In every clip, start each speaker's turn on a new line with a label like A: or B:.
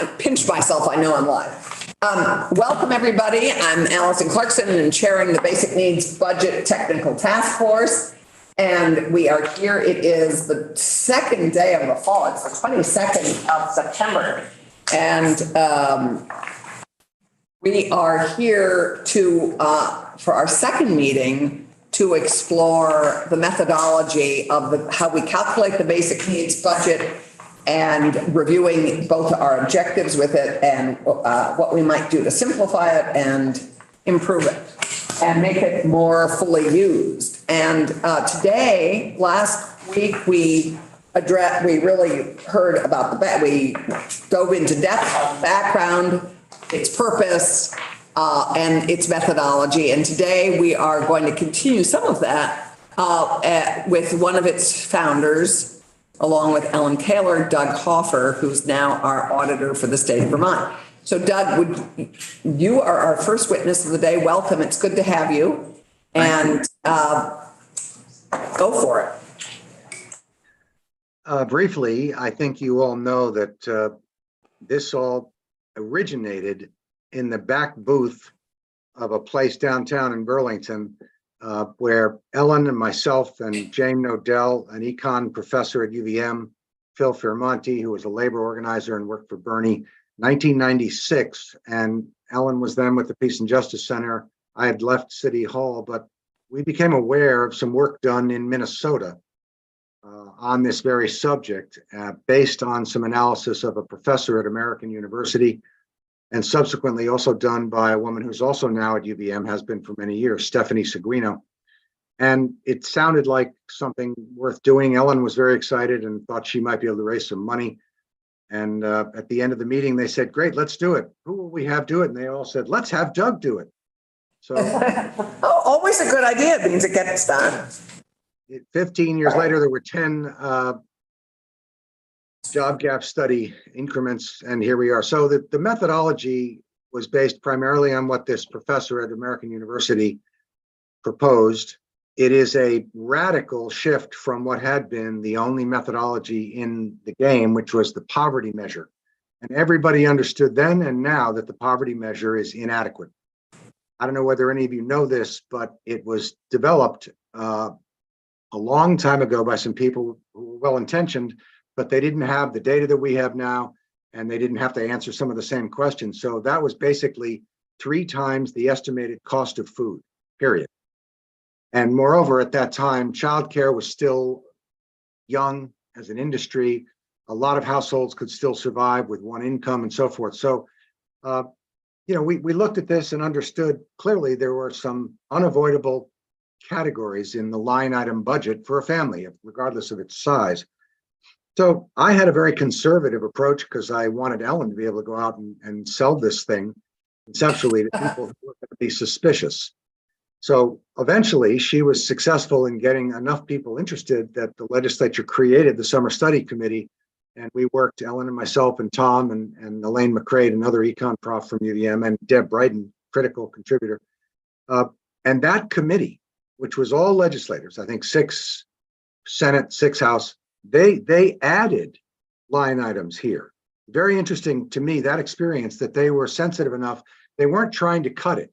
A: pinch myself, I know I'm live. Welcome, everybody. I'm Allison Clarkson and chairing the Basic Needs Budget Technical Task Force. And we are here. It is the second day of the fall. It's the 22nd of September. And we are here to, for our second meeting, to explore the methodology of how we calculate the basic needs budget and reviewing both our objectives with it and what we might do to simplify it and improve it and make it more fully used. And today, last week, we really heard about we dove into depth on the background, its purpose, and its methodology. And today we are going to continue some of that with one of its founders, along with Ellen Kaler, Doug Hoffer, who's now our auditor for the state of Vermont. So Doug, you are our first witness of the day. Welcome. It's good to have you. And go for
B: it. Briefly, I think you all know that this all originated in the back booth of a place downtown in Burlington, where Ellen and myself and Jane Nodell, an econ professor at UVM, Phil Firmonti, who was a labor organizer and worked for Bernie, 1996, and Ellen was then with the Peace and Justice Center. I had left City Hall, but we became aware of some work done in Minnesota on this very subject, based on some analysis of a professor at American University, and subsequently also done by a woman who's also now at UVM, has been for many years, Stephanie Seguino. And it sounded like something worth doing. Ellen was very excited and thought she might be able to raise some money. And at the end of the meeting, they said, great, let's do it. Who will we have do it? And they all said, let's have Doug do it. So
A: oh, always a good idea. It means it gets done.
B: 15 years later, there were 10 job gap study increments, and here we are. So the methodology was based primarily on what this professor at American University proposed. It is a radical shift from what had been the only methodology in the game, which was the poverty measure. And everybody understood then and now that the poverty measure is inadequate. I don't know whether any of you know this, but it was developed a long time ago by some people who were well-intentioned, but they didn't have the data that we have now, and they didn't have to answer some of the same questions. So that was basically 3 times the estimated cost of food, period. And moreover, at that time, childcare was still young as an industry. A lot of households could still survive with one income and so forth. So, we looked at this and understood clearly there were some unavoidable categories in the line item budget for a family, regardless of its size. So I had a very conservative approach because I wanted Ellen to be able to go out and sell this thing conceptually to people who were going to be suspicious. So eventually she was successful in getting enough people interested that the legislature created the Summer Study Committee. And we worked, Ellen and myself and Tom and Elaine McCrae, another econ prof from UVM, and Deb Brighton, critical contributor. And that committee, which was all legislators, I think 6 Senate, 6 House, they added line items here. Very interesting to me, that experience, that they were sensitive enough. They weren't trying to cut it.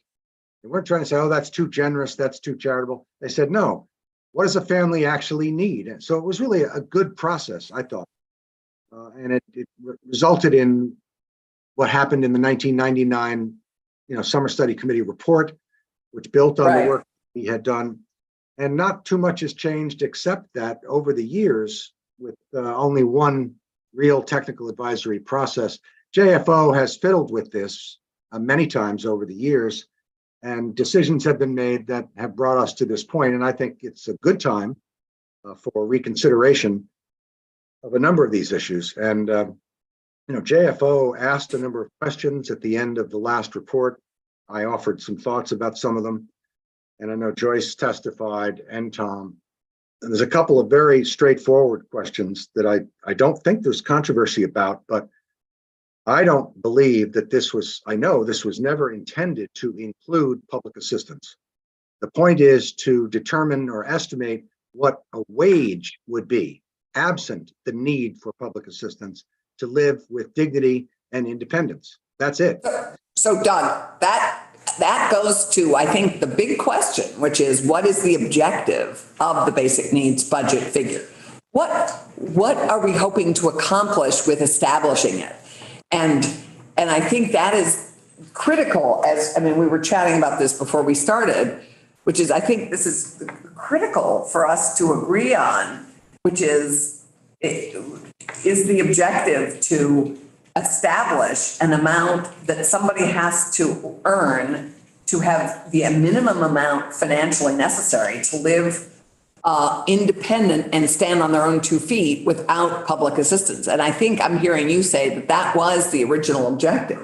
B: They weren't trying to say, oh, that's too generous, that's too charitable. They said, no, what does a family actually need? And so it was really a good process, I thought. And it resulted in what happened in the 1999, Summer Study Committee report, which built on the work he had done. And not too much has changed, except that over the years, with only one real technical advisory process, JFO has fiddled with this many times over the years, and decisions have been made that have brought us to this point. And I think it's a good time for reconsideration of a number of these issues. And JFO asked a number of questions at the end of the last report. I offered some thoughts about some of them, and I know Joyce testified and Tom. And there's a couple of very straightforward questions that I don't think there's controversy about, but I don't believe that I know this was never intended to include public assistance. The point is to determine or estimate what a wage would be absent the need for public assistance to live with dignity and independence. That's it.
A: So Doug, that goes to, I think, the big question, which is what is the objective of the basic needs budget figure? What are we hoping to accomplish with establishing it? And I think that is critical, as I mean, we were chatting about this before we started, which is I think this is critical for us to agree on, which is the objective to establish an amount that somebody has to earn to have the minimum amount financially necessary to live independent and stand on their own 2 feet without public assistance. And I think I'm hearing you say that that was the original objective.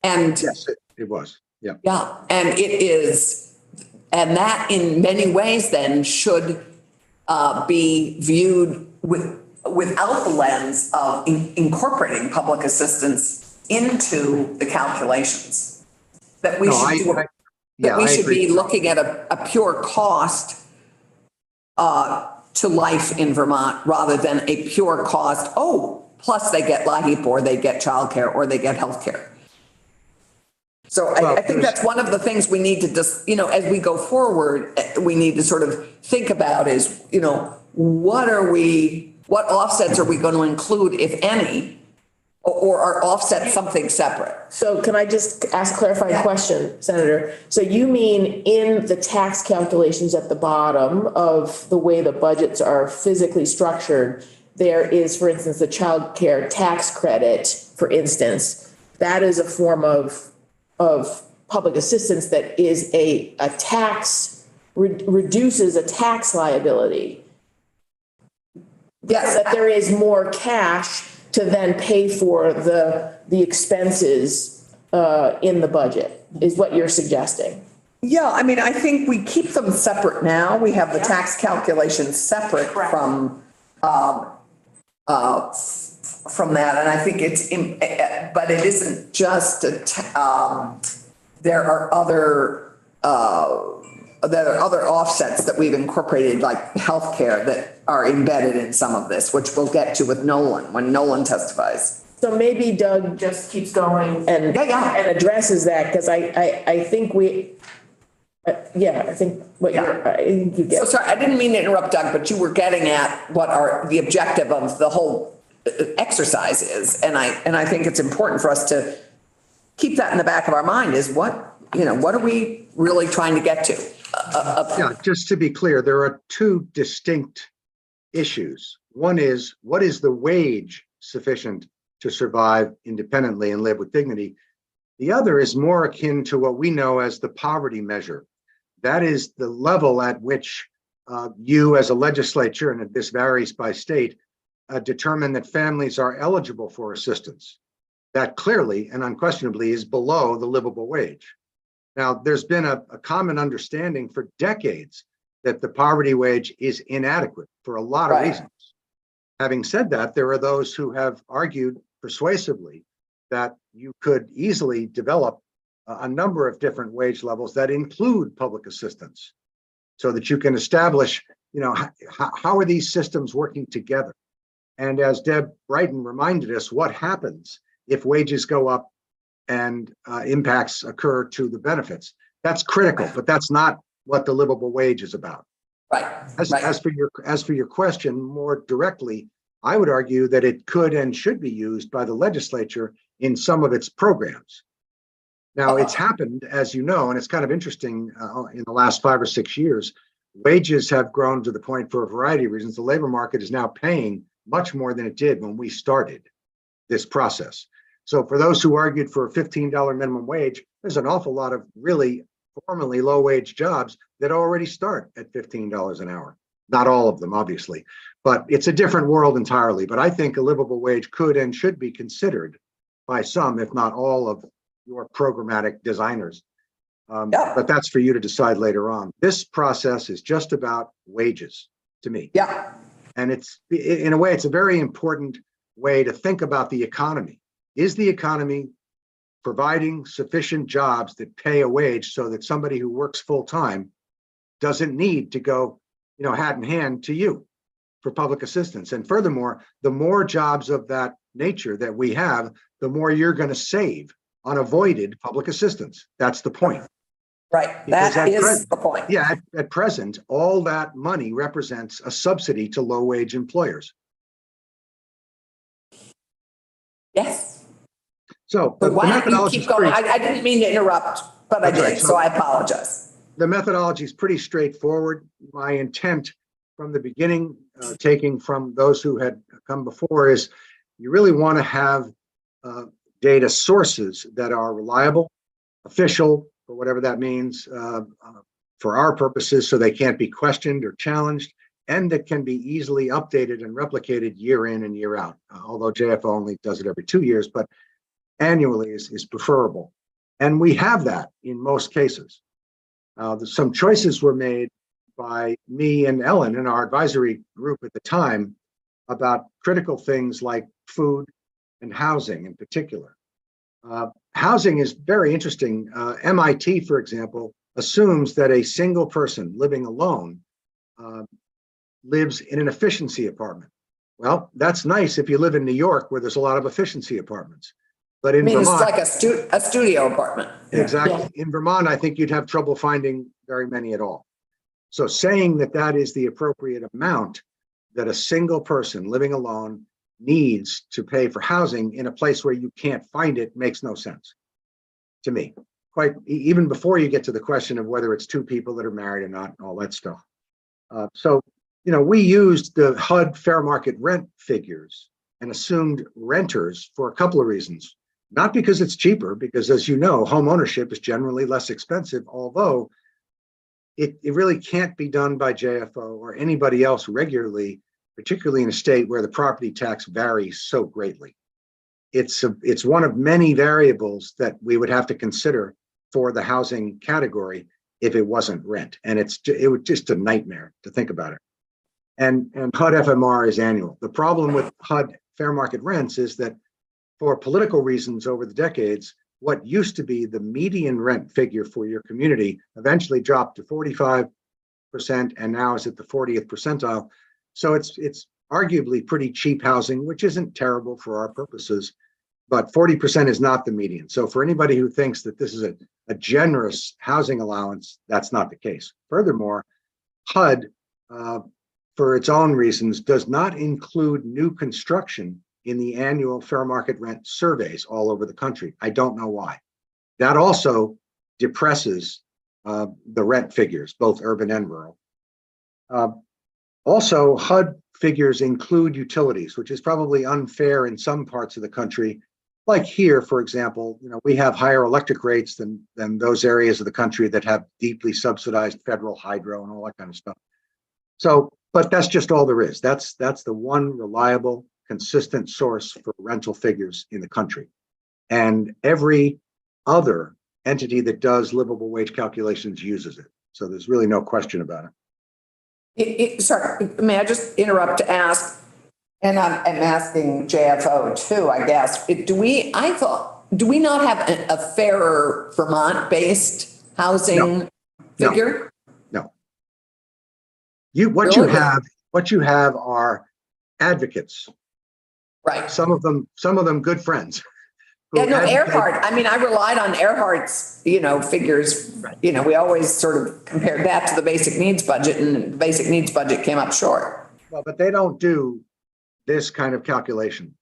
A: And
B: yes, it was. Yeah.
A: Yeah. And it is, and that in many ways then should be viewed without the lens of incorporating public assistance into the calculations. That we should be looking at a pure cost to life in Vermont rather than a pure cost, plus they get LIHEAP or they get childcare or they get healthcare. So I think that's one of the things we need to just, as we go forward, we need to sort of think about is, what offsets are we going to include, if any, or are offsets something separate?
C: So can I just ask a clarifying question, Senator? So you mean in the tax calculations at the bottom of the way the budgets are physically structured, there is, for instance, the child care tax credit, for instance, that is a form of public assistance that is a tax, reduces a tax liability.
A: Yes.
C: That there is more cash to then pay for the expenses in the budget, is what you're suggesting.
A: Yeah, I mean, I think we keep them separate now. We have the tax calculations separate from that, and I think but it isn't just there are other offsets that we've incorporated, like healthcare, that are embedded in some of this, which we'll get to with Nolan when Nolan testifies.
C: So maybe Doug just keeps going and addresses that, because I think I think what you get.
A: So sorry, I didn't mean to interrupt, Doug, but you were getting at what the objective of the whole exercise is, and I think it's important for us to keep that in the back of our mind. Is what are we really trying to get to?
B: Just to be clear, there are two distinct issues. One is, what is the wage sufficient to survive independently and live with dignity? The other is more akin to what we know as the poverty measure. That is the level at which you as a legislature, and this varies by state, determine that families are eligible for assistance. That clearly and unquestionably is below the livable wage. Now, there's been a common understanding for decades that the poverty wage is inadequate for a lot of reasons. Having said that, there are those who have argued persuasively that you could easily develop a number of different wage levels that include public assistance, so that you can establish, how are these systems working together? And as Deb Brighton reminded us, what happens if wages go up and impacts occur to the benefits? That's critical, but that's not what the livable wage is about.
A: Right.
B: As for your question more directly, I would argue that it could and should be used by the legislature in some of its programs. Now, it's happened, as you know, and it's kind of interesting, in the last 5 or 6 years, wages have grown to the point, for a variety of reasons, the labor market is now paying much more than it did when we started this process. So for those who argued for a $15 minimum wage, there's an awful lot of really formerly low wage jobs that already start at $15 an hour. Not all of them, obviously, but it's a different world entirely. But I think a livable wage could and should be considered by some, if not all, of your programmatic designers. But that's for you to decide later on. This process is just about wages to me.
A: Yeah.
B: And it's, in a way, it's a very important way to think about the economy. Is the economy providing sufficient jobs that pay a wage so that somebody who works full time doesn't need to go, hat in hand to you for public assistance? And furthermore, the more jobs of that nature that we have, the more you're going to save on avoided public assistance. That's the point.
A: Right,
B: Because
A: that is the point.
B: Yeah, at present, all that money represents a subsidy to low-wage employers.
A: Yes,
B: So
A: but
B: the
A: why don't you
B: methodology
A: keep
B: is
A: going?
B: pretty,
A: I didn't mean to interrupt, but I
B: That's right.
A: did, so I apologize.
B: the methodology is pretty straightforward. My intent from the beginning, taking from those who had come before, is you really want to have data sources that are reliable, official, or whatever that means, for our purposes, so they can't be questioned or challenged, and that can be easily updated and replicated year in and year out. Although JFO only does it every 2 years, but annually is preferable. And we have that in most cases. Some choices were made by me and Ellen in our advisory group at the time about critical things like food and housing in particular. Housing is very interesting. MIT, for example, assumes that a single person living alone lives in an efficiency apartment. Well, that's nice if you live in New York, where there's a lot of efficiency apartments. But in Vermont,
A: It's like a studio apartment.
B: exactly.
C: Yeah.
B: In Vermont, I think you'd have trouble finding very many at all. So saying that that is the appropriate amount that a single person living alone needs to pay for housing in a place where you can't find it makes no sense to me. Quite even before you get to the question of whether it's two people that are married or not, and all that stuff. So, we used the HUD fair market rent figures and assumed renters for a couple of reasons. Not because it's cheaper, because as you know, home ownership is generally less expensive, although it really can't be done by JFO or anybody else regularly, particularly in a state where the property tax varies so greatly. It's one of many variables that we would have to consider for the housing category if it wasn't rent. And it was just a nightmare to think about it. And HUD FMR is annual. The problem with HUD fair market rents is that for political reasons over the decades, what used to be the median rent figure for your community eventually dropped to 45% and now is at the 40th percentile. So it's arguably pretty cheap housing, which isn't terrible for our purposes, but 40% is not the median. So for anybody who thinks that this is a generous housing allowance, that's not the case. Furthermore, HUD, for its own reasons, does not include new construction in the annual fair market rent surveys all over the country. I don't know why. That also depresses the rent figures, both urban and rural. Also, HUD figures include utilities, which is probably unfair in some parts of the country. Like here, for example, we have higher electric rates than those areas of the country that have deeply subsidized federal hydro and all that kind of stuff. So, but that's just all there is. That's the one reliable, consistent source for rental figures in the country. And every other entity that does livable wage calculations uses it. So there's really no question about it.
A: Sorry, may I just interrupt to ask, and I'm asking JFO too, I guess, do we not have a fairer Vermont-based housing figure?
B: No. What you have are advocates.
A: Right.
B: Some of them good friends.
A: Yeah, no, Earhart. I mean, I relied on Earhart's, figures.
B: Right.
A: We always sort of compared that to the basic needs budget, and the basic needs budget came up short.
B: Well, but they don't do this kind of calculation.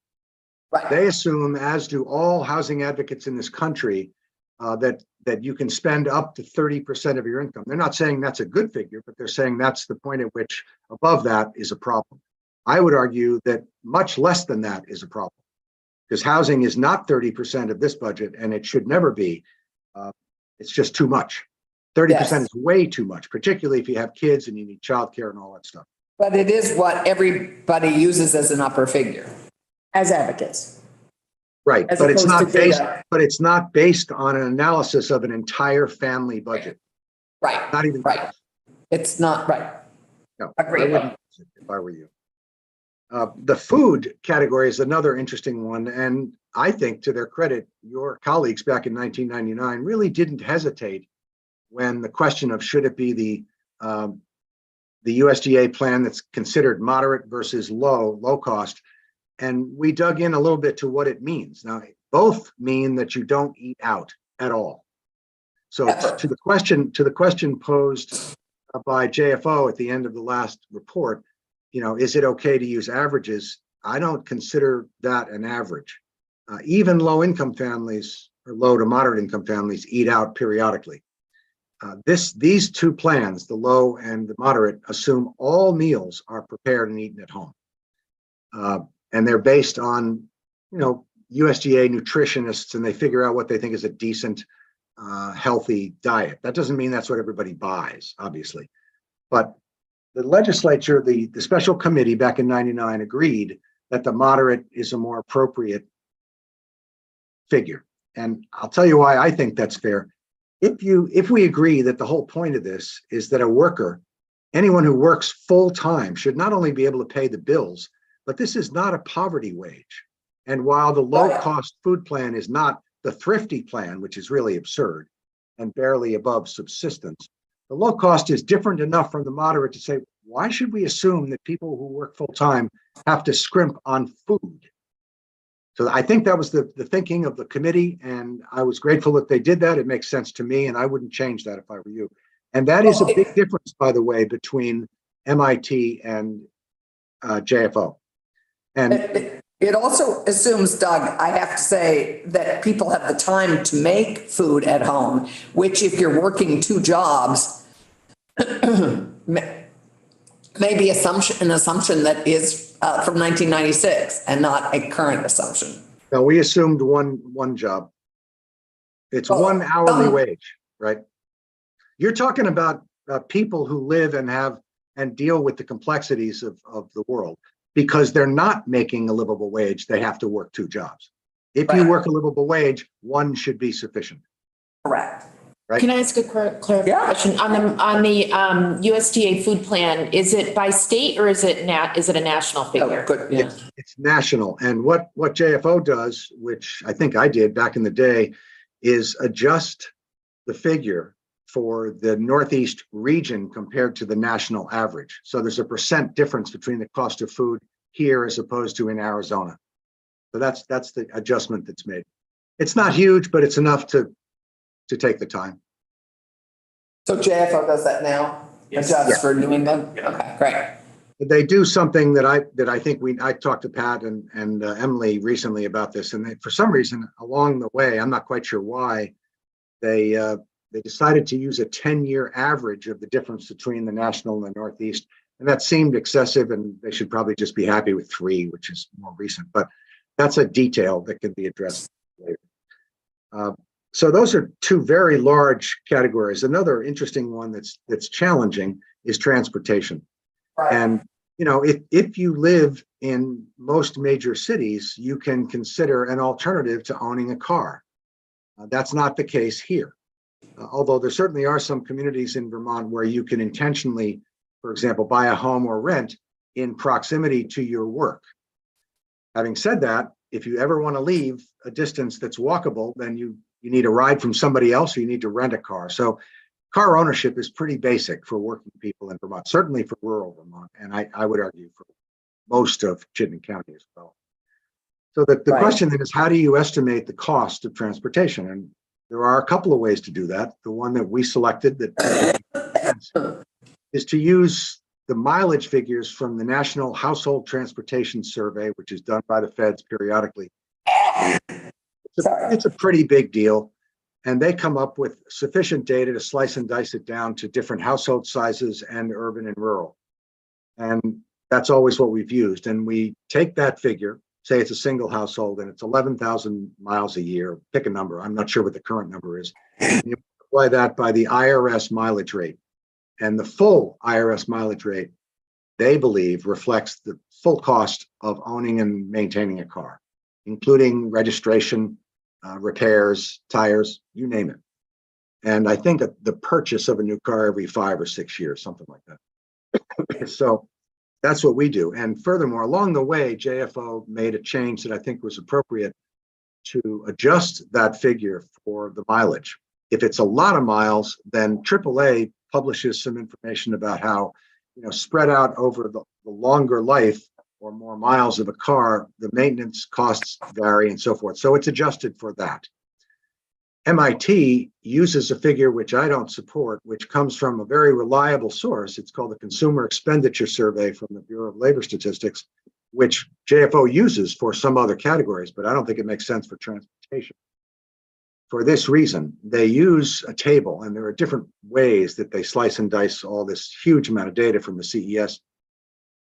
A: Right.
B: They assume, as do all housing advocates in this country, that you can spend up to 30% of your income. They're not saying that's a good figure, but they're saying that's the point at which above that is a problem. I would argue that much less than that is a problem, because housing is not 30% of this budget, and it should never be. It's just too much. 30% is way too much, particularly if you have kids and you need childcare and all that stuff.
A: But it is what everybody uses as an upper figure.
C: As advocates.
B: Right,
C: As
B: but it's
C: opposed
B: not
C: to
B: based.
C: data.
B: But it's not based on an analysis of an entire family budget.
A: Right.
B: Not even
A: right. It's not right.
B: No,
A: Agreed.
B: I wouldn't use it if I were you. The food category is another interesting one, and I think, to their credit, your colleagues back in 1999 really didn't hesitate when the question of should it be the USDA plan that's considered moderate versus low cost. And we dug in a little bit to what it means. Now, both mean that you don't eat out at all. So to the question posed by JFO at the end of the last report, is it okay to use averages? I don't consider that an average. Even low-income families or low to moderate income families eat out periodically. These two plans, the low and the moderate, assume all meals are prepared and eaten at home. And they're based on, USDA nutritionists, and they figure out what they think is a decent, healthy diet. That doesn't mean that's what everybody buys, obviously. But the legislature, the special committee back in '99 agreed that the moderate is a more appropriate figure. And I'll tell you why I think that's fair. If we agree that the whole point of this is that a worker, anyone who works full time, should not only be able to pay the bills, but this is not a poverty wage. And while the low cost food plan is not the thrifty plan, which is really absurd and barely above subsistence, the low cost is different enough from the moderate to say, why should we assume that people who work full time have to scrimp on food? So I think that was the thinking of the committee, and I was grateful that they did that. It makes sense to me, and I wouldn't change that if I were you. And that is a big difference, by the way, between MIT and JFO. And
A: it also assumes, Doug, I have to say, that people have the time to make food at home, which if you're working two jobs, maybe an assumption that is from 1996 and not a current assumption.
B: No, we assumed one job. It's one hourly wage, right? You're talking about people who live and deal with the complexities of the world. Because they're not making a livable wage, they have to work two jobs. If you work a livable wage, one should be sufficient.
A: Correct.
B: Right?
C: Can I ask a clarification on the USDA food plan? Is it by state or is it a national figure?
A: Oh, good. Yeah.
B: It's national, and what JFO does, which I think I did back in the day, is adjust the figure for the Northeast region compared to the national average. So there's a % difference between the cost of food here as opposed to in Arizona. So that's the adjustment that's made. It's not huge, but it's enough to take the time.
A: So JFO does that now?
D: Yes.
A: Adjusts for New England? Okay, great.
B: They do something that I think I talked to Pat and Emily recently about this, and for some reason along the way, I'm not quite sure why, they decided to use a 10-year average of the difference between the national and the Northeast, and that seemed excessive, and they should probably just be happy with 3, which is more recent. But that's a detail that can be addressed later. So those are two very large categories. Another interesting one that's challenging is transportation.
A: Right.
B: And if you live in most major cities, you can consider an alternative to owning a car. That's not the case here. Although there certainly are some communities in Vermont where you can intentionally, for example, buy a home or rent in proximity to your work. Having said that, if you ever want to leave a distance that's walkable, then you need a ride from somebody else, or you need to rent a car. So car ownership is pretty basic for working people in Vermont, certainly for rural Vermont, and I would argue for most of Chittenden County as well. So the question then is, how do you estimate the cost of transportation? And there are a couple of ways to do that. The one that we selected that is to use the mileage figures from the National Household Transportation Survey, which is done by the feds periodically. It's a pretty big deal. And they come up with sufficient data to slice and dice it down to different household sizes and urban and rural. And that's always what we've used. And we take that figure, say it's a single household and it's 11,000 miles a year, pick a number. I'm not sure what the current number is. And you multiply that by the IRS mileage rate. And the full IRS mileage rate, they believe, reflects the full cost of owning and maintaining a car, including registration, repairs, tires, you name it. And I think the purchase of a new car every 5 or 6 years, something like that. So that's what we do. And furthermore, along the way, JFO made a change that I think was appropriate to adjust that figure for the mileage. If it's a lot of miles, then AAA publishes some information about how, spread out over the longer life or more miles of a car, the maintenance costs vary and so forth. So it's adjusted for that. MIT uses a figure which I don't support, which comes from a very reliable source. It's called the Consumer Expenditure Survey from the Bureau of Labor Statistics, which JFO uses for some other categories, but I don't think it makes sense for transportation. For this reason, they use a table, and there are different ways that they slice and dice all this huge amount of data from the CES.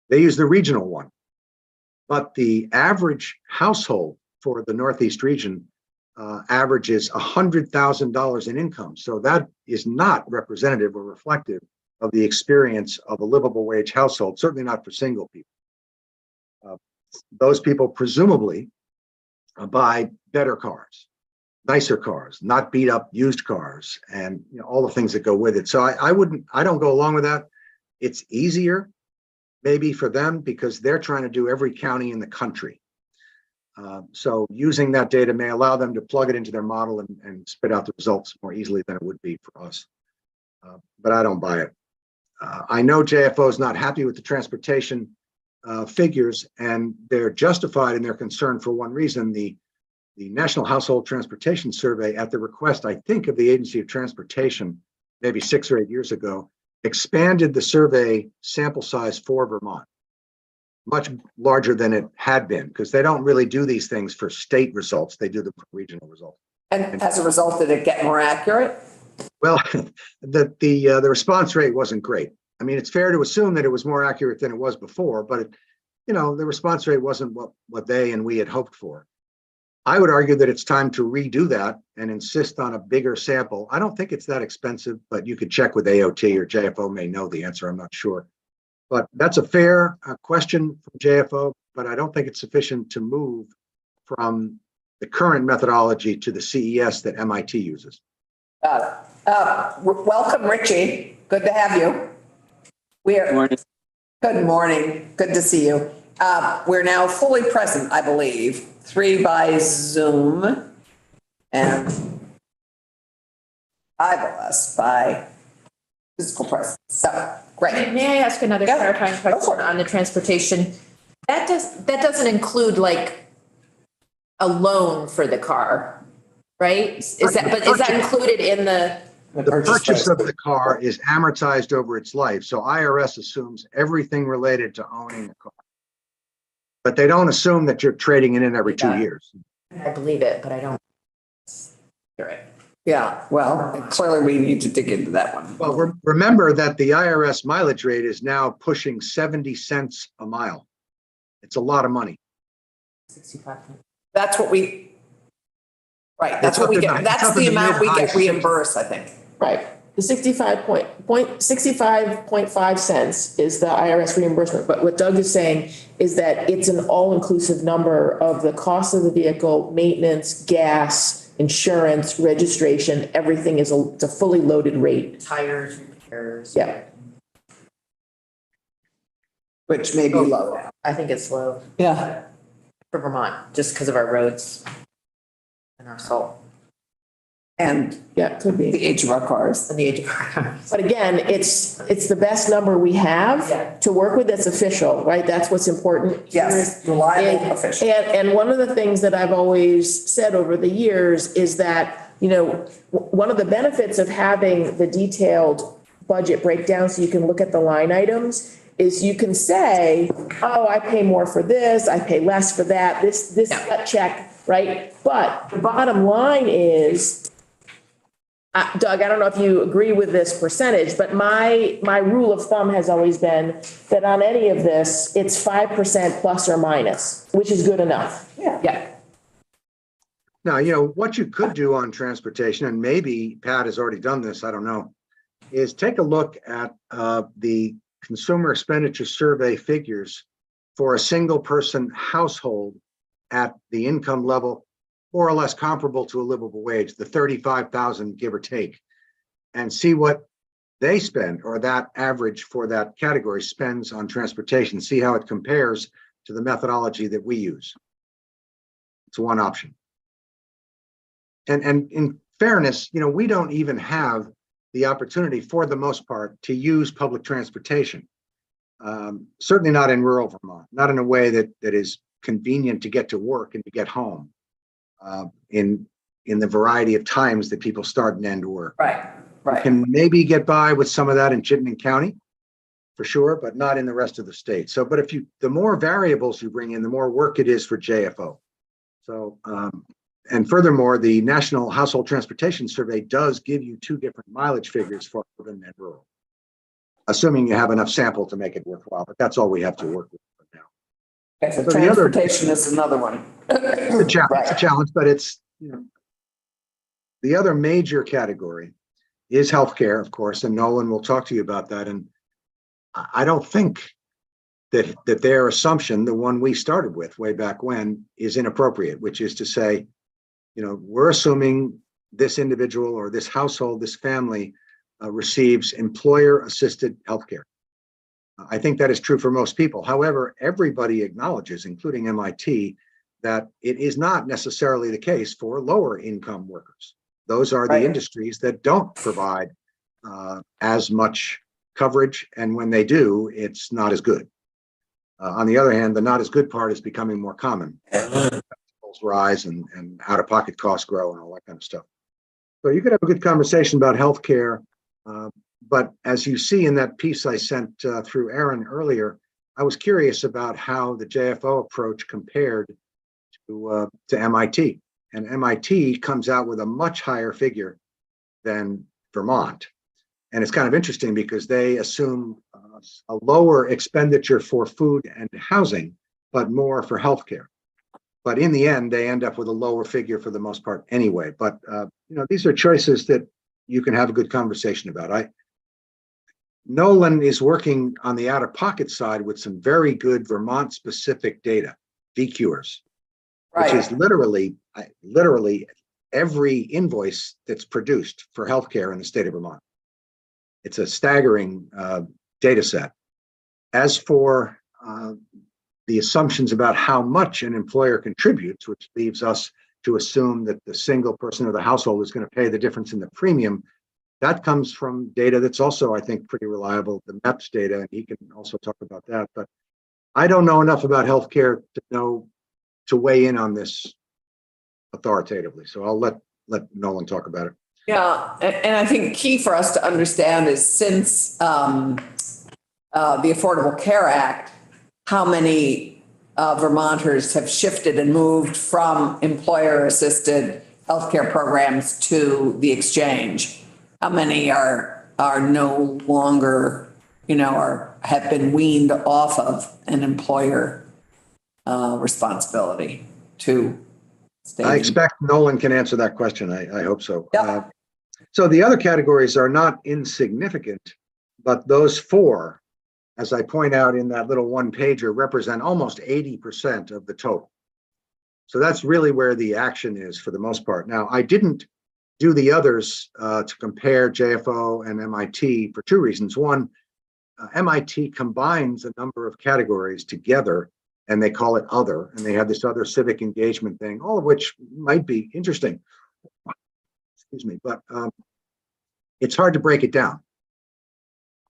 B: They use the regional one, but the average household for the Northeast region averages $100,000 in income. So that is not representative or reflective of the experience of a livable wage household, certainly not for single people. Those people presumably buy better cars, nicer cars, not beat up used cars, and all the things that go with it. So I don't go along with that. It's easier maybe for them because they're trying to do every county in the country. So using that data may allow them to plug it into their model and spit out the results more easily than it would be for us. But I don't buy it. I know JFO is not happy with the transportation figures, and they're justified in their concern for one reason. The National Household Transportation Survey, at the request, I think, of the Agency of Transportation, maybe 6 or 8 years ago, expanded the survey sample size for Vermont, much larger than it had been, because they don't really do these things for state results. They do them for regional results.
A: And as a result, did it get more accurate?
B: Well, the response rate wasn't great. I mean, it's fair to assume that it was more accurate than it was before, but the response rate wasn't what they and we had hoped for. I would argue that it's time to redo that and insist on a bigger sample. I don't think it's that expensive, but you could check with AOT, or JFO may know the answer. I'm not sure. But that's a fair question from JFO, but I don't think it's sufficient to move from the current methodology to the CES that MIT uses.
A: Welcome, Richie. Good to have you. Good morning. Good to see you. We're now fully present, I believe, 3 by Zoom and 5 of us by physical presence. So great.
D: May I ask another clarifying question on the transportation? That doesn't include like a loan for the car, right? Is that included in the
B: purchase of the car is amortized over its life. So IRS assumes everything related to owning a car. But they don't assume that you're trading it in every 2 years.
D: I believe it, but I don't. You're right.
A: Yeah, well, clearly we need to dig into that one.
B: Well, remember that the IRS mileage rate is now pushing 70 cents a mile. It's a lot of money.
D: 65.
A: That's what we, right, that's what we get. That's the amount we get reimbursed, I think.
C: Right. The 65.5 cents is the IRS reimbursement. But what Doug is saying is that it's an all-inclusive number of the cost of the vehicle, maintenance, gas, insurance, registration, everything it's a fully loaded rate.
D: Tires, repairs.
C: Yeah.
A: Which may be low.
D: I think it's low
A: Yeah.
D: for Vermont, just because of our roads and our salt
A: And
C: Yeah, it could
A: the
C: be.
A: age of our cars.
D: and the age of our cars.
C: But again, it's the best number we have to work with that's official, right? That's what's important.
A: Yes, reliable,
C: And,
A: official.
C: and one of the things that I've always said over the years is that, one of the benefits of having the detailed budget breakdown, so you can look at the line items, is you can say, oh, I pay more for this, I pay less for that, this gut check, right? But the bottom line is, Doug, I don't know if you agree with this percentage, but my rule of thumb has always been that on any of this, it's 5% plus or minus, which is good enough.
A: Yeah.
B: Now, what you could do on transportation, and maybe Pat has already done this, I don't know, is take a look at the Consumer Expenditure Survey figures for a single person household at the income level more or less comparable to a livable wage, the 35,000, give or take, and see what they spend, or that average for that category spends on transportation, see how it compares to the methodology that we use. It's one option. And in fairness, we don't even have the opportunity, for the most part, to use public transportation. Certainly not in rural Vermont, not in a way that is convenient to get to work and to get home in the variety of times that people start and end work.
A: Right,
B: You
A: right.
B: can maybe get by with some of that in Chittenden County, for sure, but not in the rest of the state. So, but the more variables you bring in, the more work it is for JFO. So, and furthermore, the National Household Transportation Survey does give you two different mileage figures for urban and rural, assuming you have enough sample to make it worthwhile, but that's all we have to work with for now.
A: Okay, so
B: So the other-
A: transportation is another one.
B: It's a challenge,
A: Right.
B: it's a challenge, but it's, the other major category is healthcare, of course, and Nolan will talk to you about that. And I don't think that their assumption, the one we started with way back when, is inappropriate, which is to say, we're assuming this individual or this household, this family receives employer-assisted healthcare. I think that is true for most people. However, everybody acknowledges, including MIT, that it is not necessarily the case for lower income workers. Those are the
A: Right.
B: industries that don't provide as much coverage, and when they do, it's not as good. On the other hand, the not as good part is becoming more common. Rise and out-of-pocket costs grow and all that kind of stuff. So you could have a good conversation about healthcare, but as you see in that piece I sent through Aaron earlier, I was curious about how the JFO approach compared to MIT, and MIT comes out with a much higher figure than Vermont. And it's kind of interesting because they assume a lower expenditure for food and housing, but more for healthcare. But in the end, they end up with a lower figure for the most part anyway. But these are choices that you can have a good conversation about. Nolan is working on the out-of-pocket side with some very good Vermont-specific data, VCures, which is literally every invoice that's produced for healthcare in the state of Vermont. It's a staggering data set. As for the assumptions about how much an employer contributes, which leaves us to assume that the single person of the household is going to pay the difference in the premium, that comes from data that's also, I think, pretty reliable, the MEPS data, and he can also talk about that. But I don't know enough about healthcare to weigh in on this authoritatively. So I'll let Nolan talk about it.
A: Yeah, and I think key for us to understand is since the Affordable Care Act, how many Vermonters have shifted and moved from employer-assisted healthcare programs to the exchange? How many are no longer, or have been weaned off of an employer responsibility to stay?
B: I expect Nolan can answer that question. I hope so.
A: Yep.
B: So the other categories are not insignificant, but those four, as I point out in that little one pager, represent almost 80% of the total. So that's really where the action is for the most part. Now, I didn't do the others to compare JFO and MIT for two reasons. One, MIT combines a number of categories together and they call it other, and they have this other civic engagement thing, all of which might be interesting. Excuse me, but it's hard to break it down.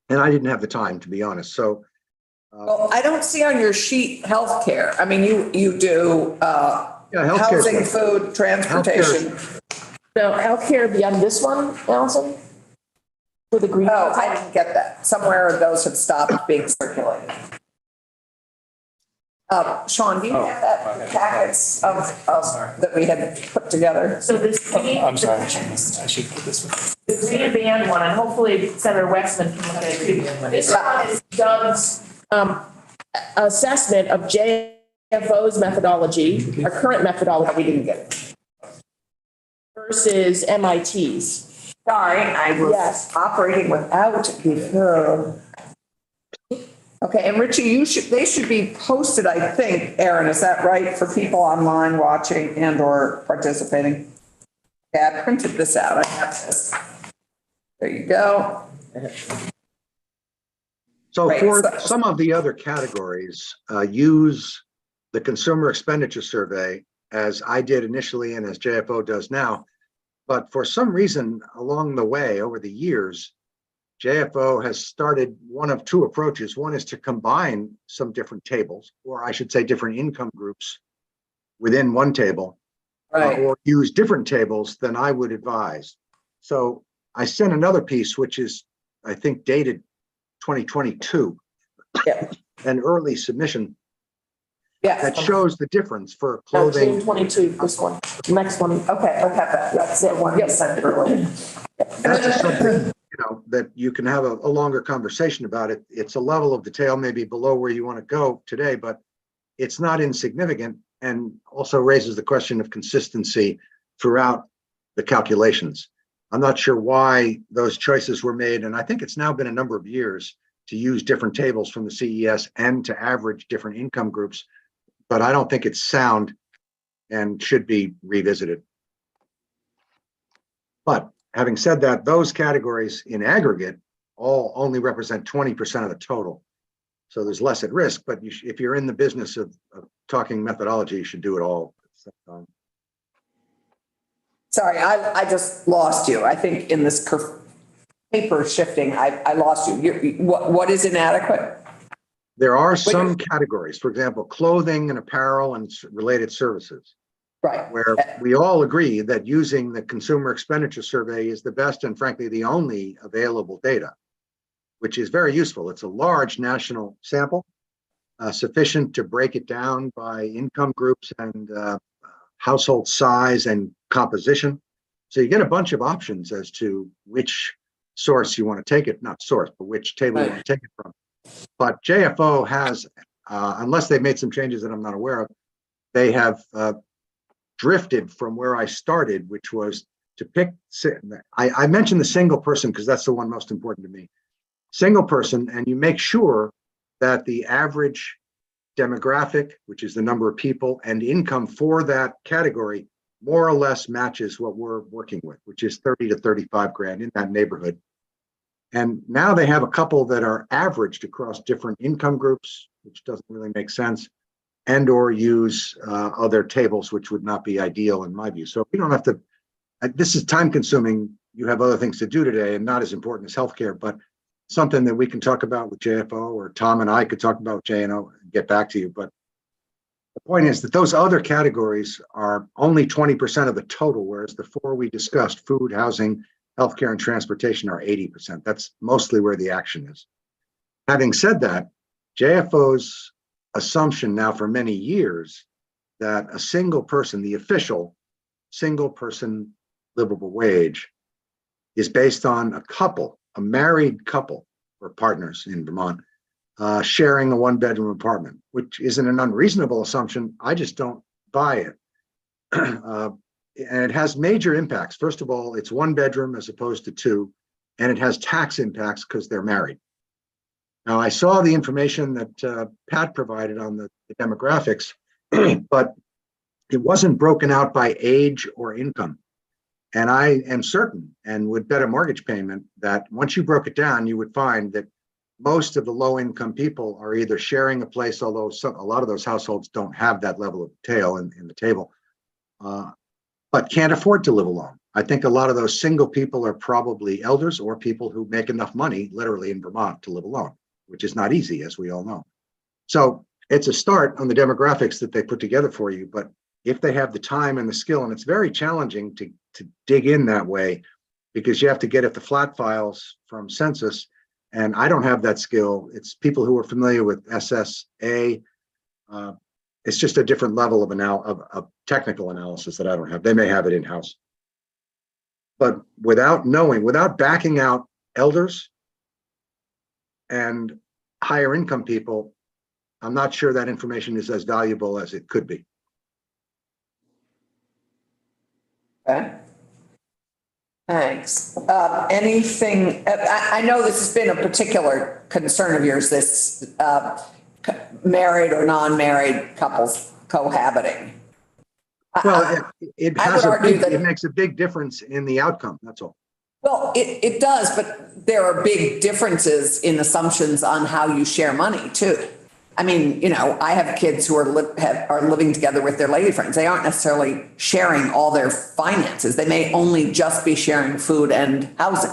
B: And I didn't have the time, to be honest. So,
A: Well, I don't see on your sheet healthcare. I mean, you do
B: healthcare,
A: housing, food, transportation.
C: Now, healthcare beyond this one, Allison? For the green?
A: Oh, I didn't get that. Somewhere those have stopped being circulated. Sean, do you have that packets of that we had put together?
C: So this green.
E: I'm sorry, I should put this one.
C: The green band one, and hopefully Senator Wexman can look at it too. This one is Doug's assessment of JFO's methodology, our current methodology.
A: We didn't get it.
C: Versus MIT's.
A: Sorry, I was
C: Yes.
A: operating without before. Okay, and Richie, they should be posted, I think, Aaron, is that right, for people online watching and or participating? Yeah, I printed this out, I have this. There you go.
B: So
A: Right,
B: for
A: so-
B: some of the other categories, use the Consumer Expenditure Survey, as I did initially and as JFO does now. But for some reason along the way, over the years, JFO has started one of two approaches. One is to combine some different tables, or I should say different income groups within one table,
A: Right.
B: or use different tables than I would advise. So I sent another piece, which is, I think, dated 2022,
A: Yeah.
B: an early submission
A: Yeah.
B: that shows the difference for
C: June
B: clothing.
C: 22, this one, next one.
A: Okay, I have that.
C: That's the one you sent earlier.
B: That's something, that you can have a longer conversation about it. It's a level of detail maybe below where you want to go today, but it's not insignificant, and also raises the question of consistency throughout the calculations. I'm not sure why those choices were made, and I think it's now been a number of years to use different tables from the CES and to average different income groups, but I don't think it's sound and should be revisited. But having said that, those categories in aggregate all only represent 20% of the total. So there's less at risk, but if you're in the business of talking methodology, you should do it all at the same time.
A: Sorry, I just lost you. I think in this paper shifting, I lost you. What is inadequate?
B: There are some categories, for example, clothing and apparel and related services,
A: Right.
B: where we all agree that using the consumer expenditure survey is the best and frankly the only available data, which is very useful. It's a large national sample, sufficient to break it down by income groups and household size and composition. So you get a bunch of options as to which source you want to take it, not source, but which table you want to take it from. But JFO has, unless they've made some changes that I'm not aware of, they have drifted from where I started, which was to pick, I mentioned the single person because that's the one most important to me. Single person, and you make sure that the average demographic, which is the number of people, and income for that category more or less matches what we're working with, which is 30 to 35 grand, in that neighborhood. And now they have a couple that are averaged across different income groups, which doesn't really make sense, and or use other tables, which would not be ideal in my view. So we don't have to, this is time consuming. You have other things to do today and not as important as healthcare, but something that we can talk about with JFO, or Tom and I could talk about JNO and get back to you. But the point is that those other categories are only 20% of the total, whereas the four we discussed, food, housing, healthcare, and transportation, are 80%. That's mostly where the action is. Having said that, JFO's assumption now for many years that a single person, the official single person livable wage, is based on a couple, a married couple or partners in Vermont, sharing a one-bedroom apartment, which isn't an unreasonable assumption. I just don't buy it. And it has major impacts. First of all, it's one bedroom as opposed to two, and it has tax impacts because they're married. Now, I saw the information that Pat provided on the demographics, but it wasn't broken out by age or income. And I am certain, and would bet a mortgage payment, that once you broke it down, you would find that most of the low income people are either sharing a place, although a lot of those households don't have that level of detail in the table, but can't afford to live alone. I think a lot of those single people are probably elders or people who make enough money, literally in Vermont, to live alone, which is not easy, as we all know. So it's a start on the demographics that they put together for you, but if they have the time and the skill, and it's very challenging to dig in that way, because you have to get at the flat files from census, and I don't have that skill. It's people who are familiar with SSA. It's just a different level of technical analysis that I don't have. They may have it in-house. But without backing out elders and higher income people, I'm not sure that information is as valuable as it could be.
A: Okay. Thanks. Anything, I know this has been a particular concern of yours, this married or non-married couples cohabiting.
B: Well, it
A: I would argue that
B: it makes a big difference in the outcome, that's all.
A: Well, it does, but there are big differences in assumptions on how you share money too. I mean, I have kids who are living together with their lady friends. They aren't necessarily sharing all their finances. They may only just be sharing food and housing.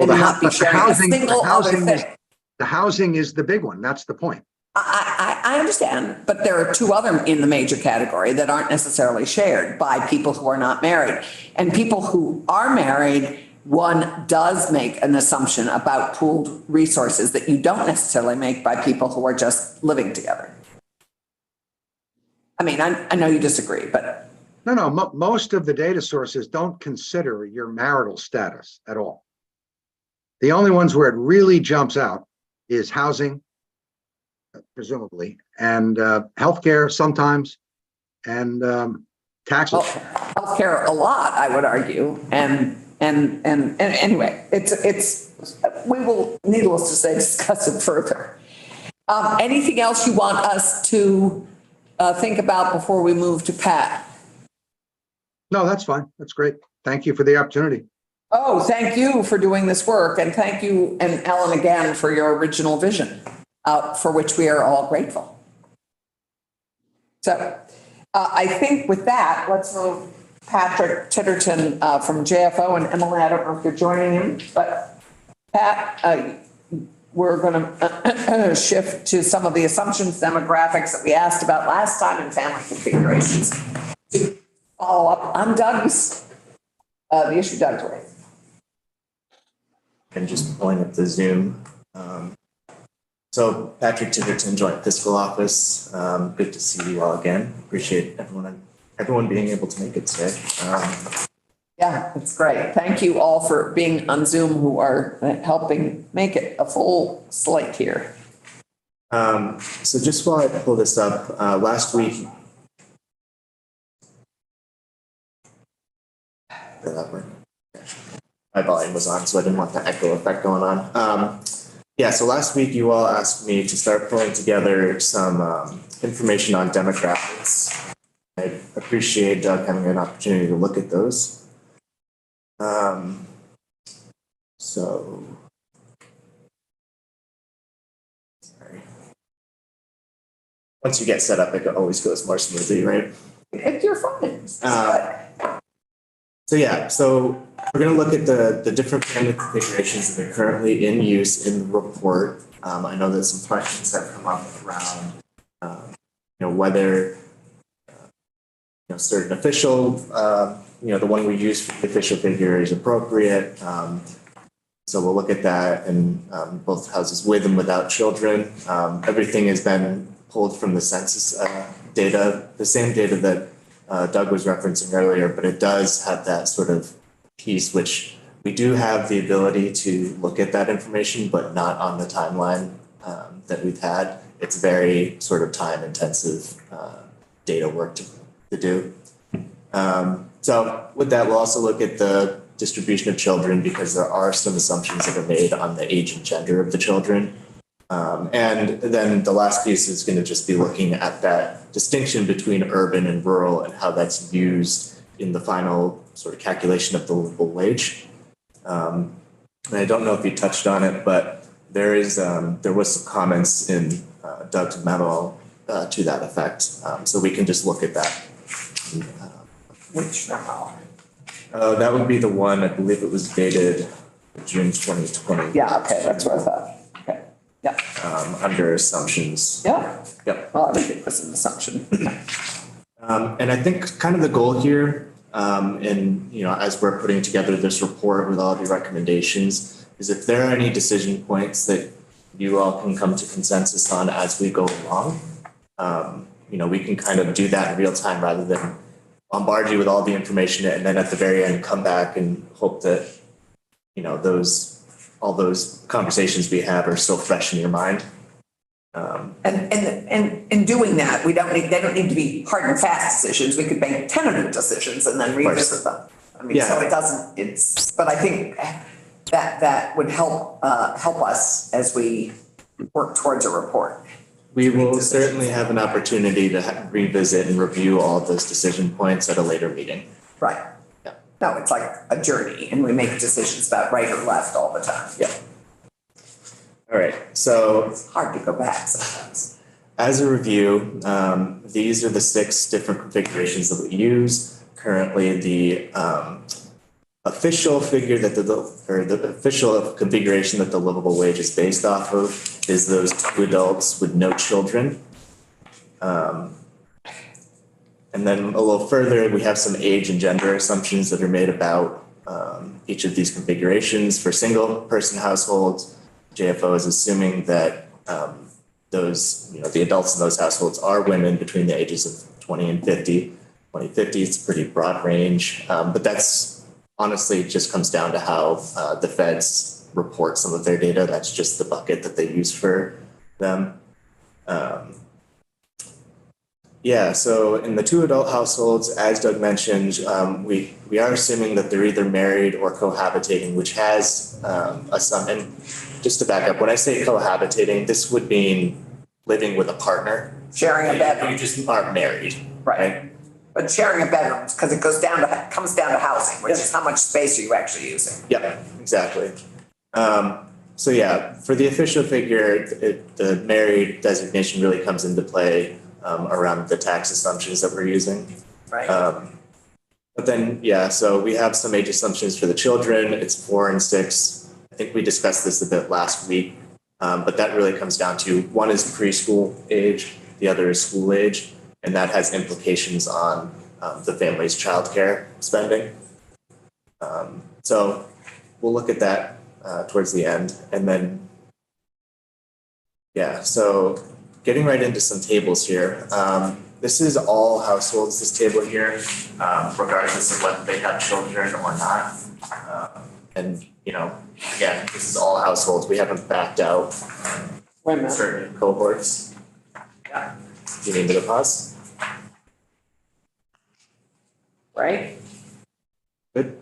A: and not be
B: the
A: sharing a
B: housing,
A: single other thing.
B: the housing is the big one. That's the point.
A: I understand, but there are two other in the major category that aren't necessarily shared by people who are not married. And people who are married, one does make an assumption about pooled resources that you don't necessarily make by people who are just living together. I mean, I know you disagree, but.
B: No, most of the data sources don't consider your marital status at all. The only ones where it really jumps out is housing, presumably, and healthcare sometimes, and taxes.
A: Well, healthcare a lot, I would argue, and anyway, it's we will, needless to say, discuss it further. Anything else you want us to think about before we move to Pat?
B: No, that's fine. That's great. Thank you for the opportunity.
A: Oh, thank you for doing this work, and thank you, and Ellen, again, for your original vision, for which we are all grateful. So I think with that, let's move Patrick Titterton from JFO, and Emily, I don't know if you're joining him, but Pat, we're going to shift to some of the assumptions, demographics that we asked about last time, and family configurations. To follow up on Doug's, the issue Doug's raised.
F: And just pulling up the Zoom. So Patrick Titterton, Joint Fiscal Office. Good to see you all again. Appreciate everyone being able to make it today.
A: Yeah, it's great. Thank you all for being on Zoom who are helping make it a full slate here.
F: So just while I pull this up, last week, my volume was on, so I didn't want the echo effect going on. Yeah, so last week you all asked me to start pulling together some information on demographics. I appreciate Doug having an opportunity to look at those. So, sorry. Once you get set up, it always goes more smoothly, right?
A: If you're fine.
F: So yeah, so we're going to look at the different family configurations that are currently in use in the report. I know that some questions have come up around, whether certain official, the one we use for the official figure is appropriate. So we'll look at that in both houses with and without children. Everything has been pulled from the census data, the same data that Doug was referencing earlier, but it does have that sort of piece which we do have the ability to look at that information, but not on the timeline that we've had. It's very sort of time intensive data work to do. So with that, we'll also look at the distribution of children because there are some assumptions that are made on the age and gender of the children. And then the last piece is going to just be looking at that distinction between urban and rural and how that's used in the final sort of calculation of the livable wage. And I don't know if you touched on it, but there was some comments in Doug's memo to that effect. So we can just look at that.
A: Which memo?
F: That would be the one, I believe it was dated June 2020.
A: Yeah, okay, that's what I thought. Okay, yeah.
F: Under assumptions.
A: Yeah.
F: Yep.
A: Well, everything was an assumption.
F: And I think kind of the goal here, as we're putting together this report with all the recommendations, is if there are any decision points that you all can come to consensus on as we go along, we can kind of do that in real time rather than bombard you with all the information and then at the very end come back and hope that, all those conversations we have are still fresh in your mind.
A: And in doing that, they don't need to be hard and fast decisions. We could make tentative decisions and then revisit them. I mean, so but I think that would help us as we work towards a report.
F: We will certainly have an opportunity to revisit and review all of those decision points at a later meeting.
A: Right.
F: Yeah.
A: No, it's like a journey and we make decisions about right or left all the time.
F: Yeah. All right, so.
A: It's hard to go back sometimes.
F: As a review, these are the 6 different configurations that we use. Currently, the official figure that the official configuration that the livable wage is based off of is those 2 adults with no children. And then a little further, we have some age and gender assumptions that are made about each of these configurations. For single person households, JFO is assuming that those, the adults in those households are women between the ages of 20 and 50. 2050 is a pretty broad range, but that's honestly just comes down to how the feds report some of their data. That's just the bucket that they use for them. Yeah, so in the 2 adult households, as Doug mentioned, we are assuming that they're either married or cohabitating, which has and just to back up, when I say cohabitating, this would mean living with a partner.
A: Sharing a bedroom.
F: You just aren't married, right?
A: But sharing a bedroom, because it comes down to housing, which is how much space are you actually using?
F: Yeah, exactly. So yeah, for the official figure, the married designation really comes into play around the tax assumptions that we're using.
A: Right.
F: But then, yeah, so we have some age assumptions for the children. It's 4 and 6. I think we discussed this a bit last week, but that really comes down to one is preschool age, the other is school age, and that has implications on the family's childcare spending. So we'll look at that towards the end, and then, yeah, so getting right into some tables here. This is all households, this table here, regardless of whether they have children or not. And, again, this is all households. We haven't backed out
A: Wait a minute.
F: certain cohorts.
A: Yeah.
F: Do you need me to pause?
A: Right?
F: Good.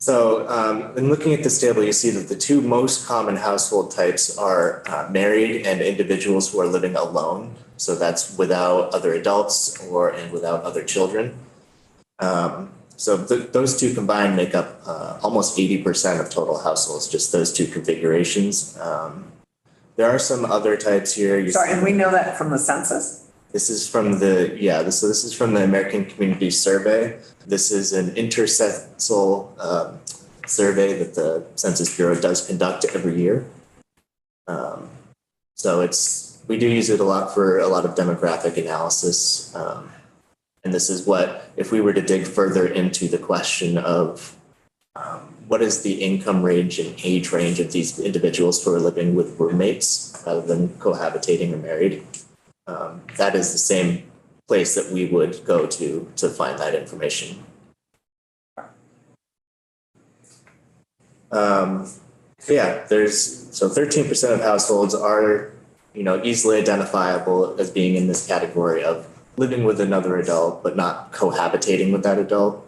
F: So in looking at this table, you see that the 2 most common household types are married and individuals who are living alone. So that's without other adults and without other children. So those 2 combined make up almost 80% of total households, just those 2 configurations. There are some other types here.
A: Sorry, and we know that from the census?
F: This is from this is from the American Community Survey. This is an intercensal survey that the Census Bureau does conduct every year. So we do use it a lot for a lot of demographic analysis. And this is what, if we were to dig further into the question of what is the income range and age range of these individuals who are living with roommates rather than cohabitating or married, that is the same place that we would go to find that information. Yeah, 13% of households are, easily identifiable as being in this category of living with another adult, but not cohabitating with that adult.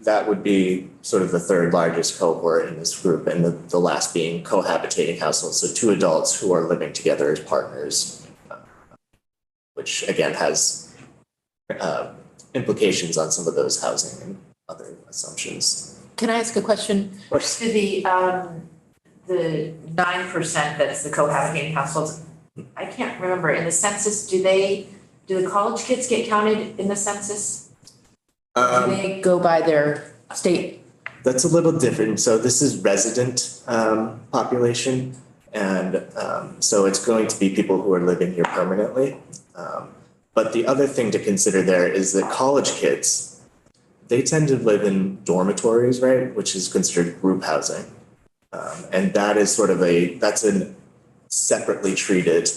F: That would be sort of the 3rd largest cohort in this group, and the last being cohabitating households. So 2 adults who are living together as partners, which again has implications on some of those housing and other assumptions.
D: Can I ask a question?
F: course.
D: To the 9% that's the cohabitating households, I can't remember, in the census, do the college kids get counted in the census? Do they go by their state?
F: That's a little different. So this is resident population. And so it's going to be people who are living here permanently. But the other thing to consider there is that college kids, they tend to live in dormitories, right? Which is considered group housing. And that is that's a separately treated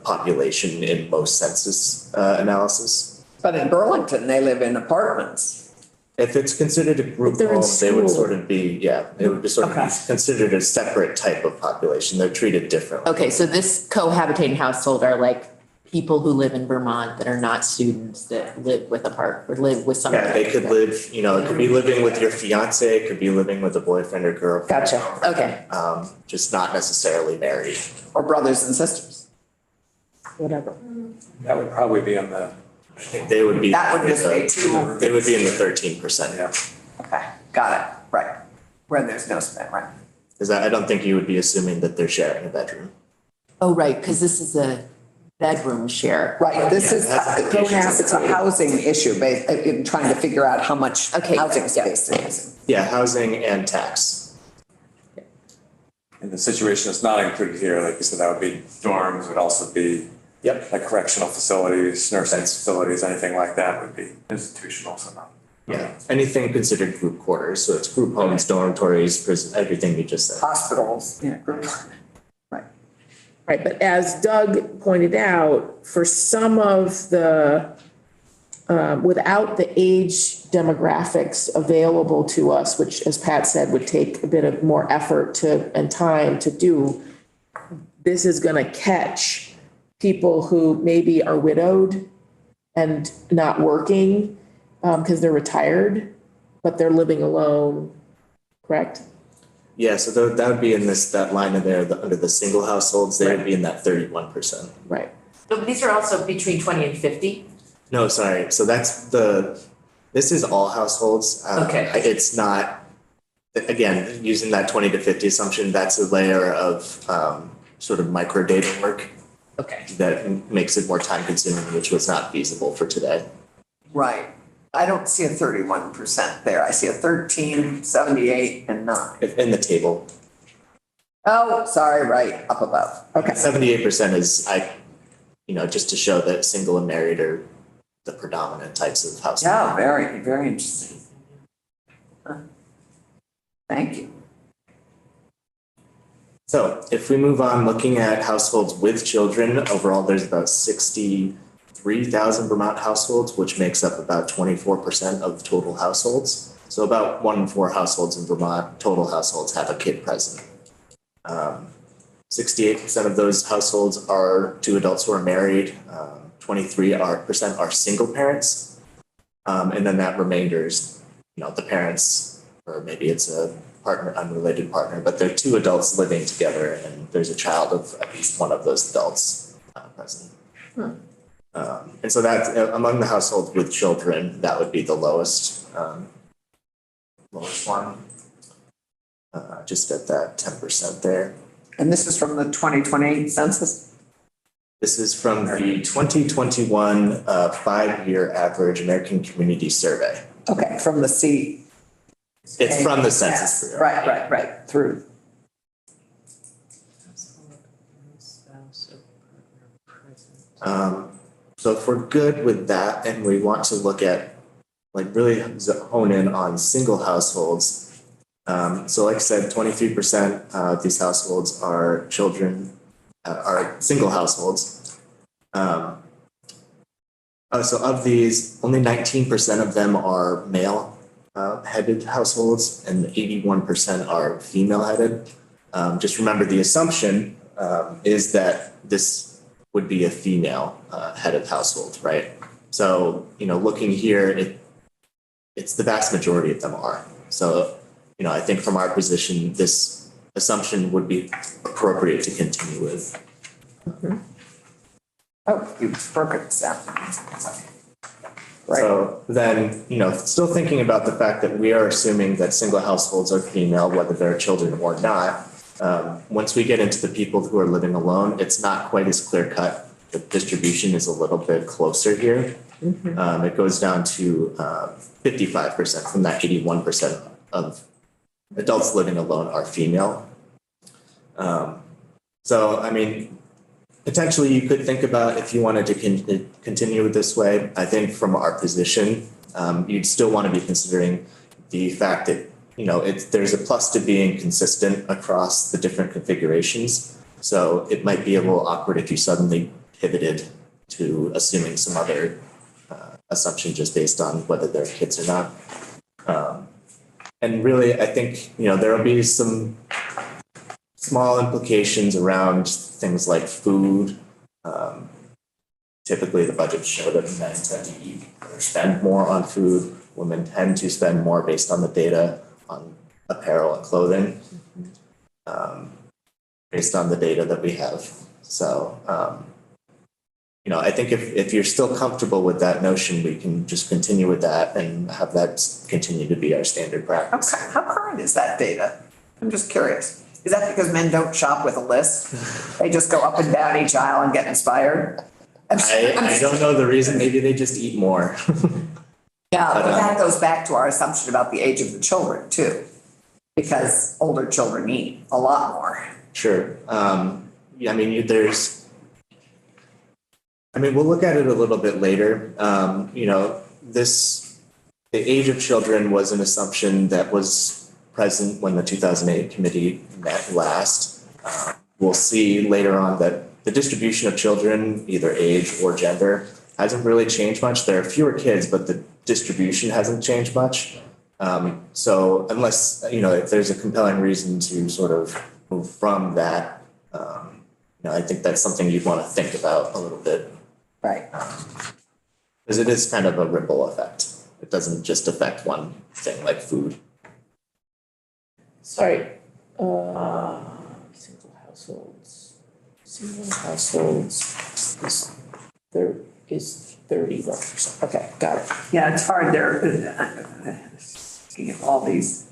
F: population in most census analysis.
A: But in Burlington, they live in apartments.
F: If it's considered a group
C: they're in
F: home, they would
C: school.
F: sort of be, it would be sort of
A: Okay.
F: be considered a separate type of population. They're treated differently.
D: Okay, so this cohabitating household are like people who live in Vermont that are not students that live with or live with somebody.
F: Yeah, they could live, it could be living with your fiance, it could be living with a boyfriend or girlfriend.
A: Gotcha.
D: Okay,
F: Just not necessarily married.
A: Or brothers and sisters.
C: Whatever.
E: That would probably be on the,
F: I think they would be.
A: That would just be 2.
F: They would be in the 13%.
E: yeah.
A: Okay, got it, right. Where there's no spend, right?
F: Because I don't think you would be assuming that they're sharing a bedroom.
D: oh, right, because this is bedroom share.
A: Right, this is,
F: Yeah,
A: it's a housing issue, in trying to figure out how much
D: Okay,
A: housing
D: yeah.
A: space there is.
F: Yeah, housing and tax.
E: And the situation that's not included here, like you said, that would be dorms, would also be
F: Yep.
E: like correctional facilities, nursing facilities, anything like that would be institutional somehow.
F: Yeah, anything considered group quarters, so it's group homes, dormitories, prison, everything you just said.
A: Hospitals, yeah, group, right.
C: Right, but as Doug pointed out, for some of the, without the age demographics available to us, which, as Pat said, would take a bit of more effort to, and time to do, this is gonna catch people who maybe are widowed and not working, because they're retired, but they're living alone, correct?
F: Yeah, so that would be in that line in there, under the single households, they would be in that 31%.
C: Right.
D: So these are also between 20 and 50?
F: No, sorry, so this is all households.
D: Okay.
F: It's not, again, using that 20 to 50 assumption, that's a layer of sort of micro data work
D: Okay.
F: that makes it more time consuming, which was not feasible for today.
A: Right. I don't see a 31% there. I see a 13, 78, and 9.
F: In the table,
A: Oh, sorry, right, up above. Okay.
F: 78% is, just to show that single and married are the predominant types of households.
A: Yeah, very, very interesting. Huh. Thank you.
F: So if we move on, looking at households with children, overall, there's about 63,000 Vermont households, which makes up about 24% of total households. So about 1 in 4 households in Vermont, total households, have a kid present. 68% of those households are 2 adults who are married. 23% are single parents. And then that remainder is, the parents, or maybe it's a partner, unrelated partner, but they're 2 adults living together and there's a child of at least one of those adults present. And so that among the households with children, that would be the lowest one, just at that 10% there.
A: And this is from the 2020 census?
F: This is from the 2021 5-year average American Community Survey.
A: Okay, from the C.
F: It's from the Census Bureau.
A: Right, through.
F: So if we're good with that and we want to look at, really hone in on single households. So like I said, 23% of these households are are single households. So of these, only 19% of them are male headed households and 81% are female headed. Just remember the assumption is that this would be a female headed household, right? So, looking here, it's the vast majority of them are. So, I think from our position, this assumption would be appropriate to continue with.
A: Mm-hmm. Oh, you broke it down. Right.
F: So then, still thinking about the fact that we are assuming that single households are female, whether they're children or not. Once we get into the people who are living alone, it's not quite as clear cut. The distribution is a little bit closer here. Mm-hmm. It goes down to 55% from that 81% of adults living alone are female. Potentially you could think about if you wanted to continue this way. I think from our position, you'd still want to be considering the fact that, there's a plus to being consistent across the different configurations. So it might be a little awkward if you suddenly pivoted to assuming some other assumption just based on whether they're kids or not. And really, I think, there will be some small implications around things like food. Typically, the budgets show that men tend to eat or spend more on food. Women tend to spend more based on the data on apparel and clothing, based on the data that we have. So, I think if you're still comfortable with that notion, we can just continue with that and have that continue to be our standard practice.
A: How current is that data? I'm just curious. Is that because men don't shop with a list? They just go up and down each aisle and get inspired?
F: I don't know the reason, maybe they just eat more.
A: Yeah, but that goes back to our assumption about the age of the children too. Because older children eat a lot more.
F: Sure. Yeah, I mean, we'll look at it a little bit later. The age of children was an assumption that was present when the 2008 committee met last. We'll see later on that the distribution of children, either age or gender, hasn't really changed much. There are fewer kids, but the distribution hasn't changed much. So unless, if there's a compelling reason to sort of move from that, I think that's something you'd want to think about a little bit.
A: Right.
F: Because it is kind of a ripple effect. It doesn't just affect one thing like food.
C: Sorry, single households is 31%. Okay, got it.
A: Yeah, it's hard there. Looking at all these.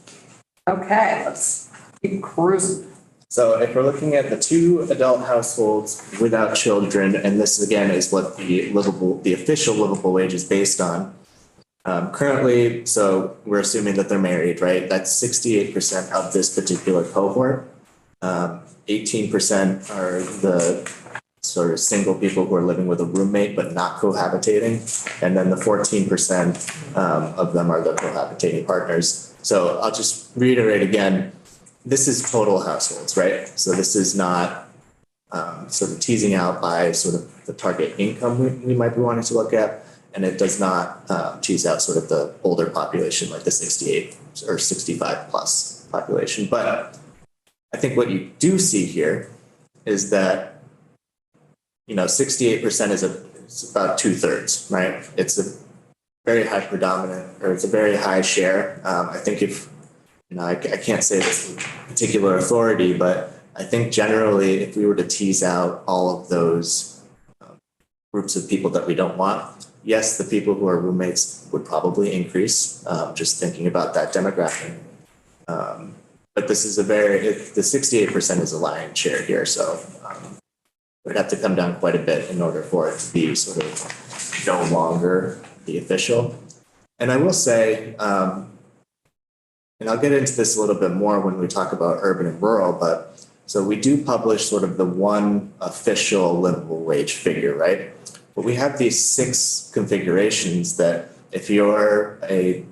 A: Okay, let's keep cruising.
F: So if we're looking at the 2 adult households without children, and this again is what the official livable wage is based on. Currently, so we're assuming that they're married, right? That's 68% of this particular cohort. 18% are the sort of single people who are living with a roommate but not cohabitating. And then the 14% of them are the cohabitating partners. So I'll just reiterate again, this is total households, right? So this is not sort of teasing out by sort of the target income we might be wanting to look at. And it does not tease out sort of the older population, like the 68 or 65 plus population. But I think what you do see here is that, 68% is about 2/3, right? It's a very high predominant, or it's a very high share. I think I can't say this with particular authority, but I think generally if we were to tease out all of those groups of people that we don't want, yes, the people who are roommates would probably increase, just thinking about that demographic. But this is the 68% is a lion's share here, so it would have to come down quite a bit in order for it to be sort of no longer the official. And I will say, and I'll get into this a little bit more when we talk about urban and rural, but so we do publish sort of the one official livable wage figure, right? But we have these 6 configurations that if you're a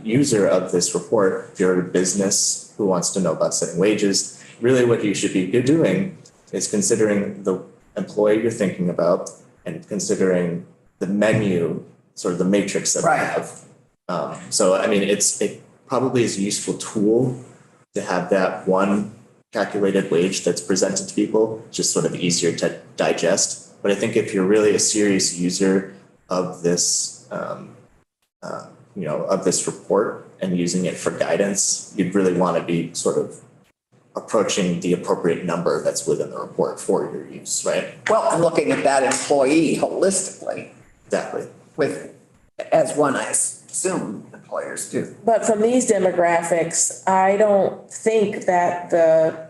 F: user of this report, if you're a business who wants to know about setting wages, really what you should be doing is considering the employee you're thinking about and considering the menu, sort of the matrix that we have. So, I mean, it probably is a useful tool to have that one calculated wage that's presented to people, just sort of easier to digest. But I think if you're really a serious user of this, of this report and using it for guidance, you'd really want to be sort of approaching the appropriate number that's within the report for your use, right?
A: Well, I'm looking at that employee holistically
F: Exactly.
A: as one, I assume employers do.
C: But from these demographics, I don't think that the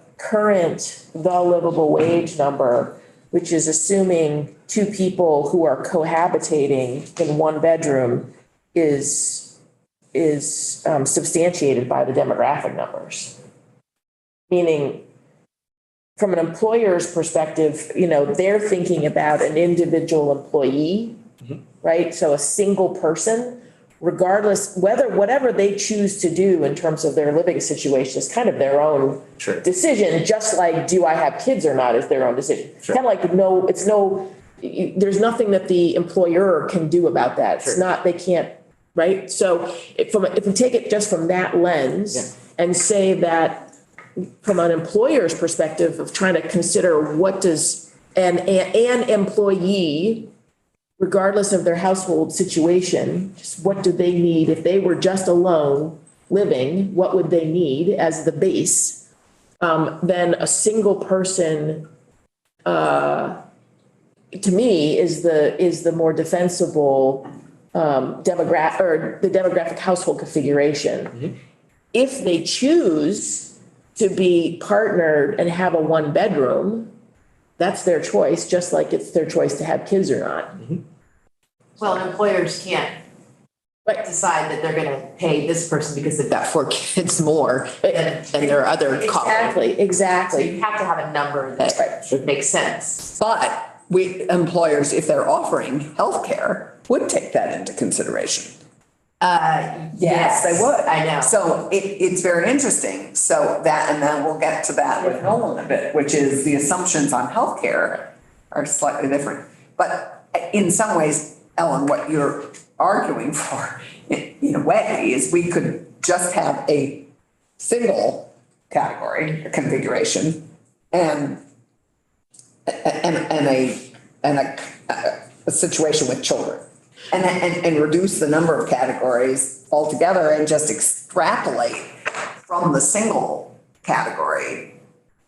C: livable wage number, which is assuming 2 people who are cohabitating in one bedroom, is substantiated by the demographic numbers. Meaning, from an employer's perspective, they're thinking about an individual employee, right? So a single person, regardless, whatever they choose to do in terms of their living situation is kind of their own decision, just like do I have kids or not is their own decision. Kind of like there's nothing that the employer can do about that. It's not, they can't, right? So if we take it just from that lens and say that from an employer's perspective of trying to consider what does an employee, regardless of their household situation, just what do they need? If they were just alone living, what would they need as the base? Then a single person, to me, is the more defensible demographic household configuration. If they choose to be partnered and have a one bedroom, that's their choice, just like it's their choice to have kids or not.
D: Well, employers can't
C: Right.
D: decide that they're gonna pay this person because they've got 4 kids more than their other colleague. So
C: Exactly.
D: you have to have a number that makes sense.
A: But employers, if they're offering healthcare, would take that into consideration. Yes, they would.
D: I know.
A: So it's very interesting. So that, and then we'll get to that with Nolan a bit, which is the assumptions on healthcare are slightly different. But in some ways, Ellen, what you're arguing for, in a way, is we could just have a single category configuration and a situation with children. And reduce the number of categories altogether and just extrapolate from the single category.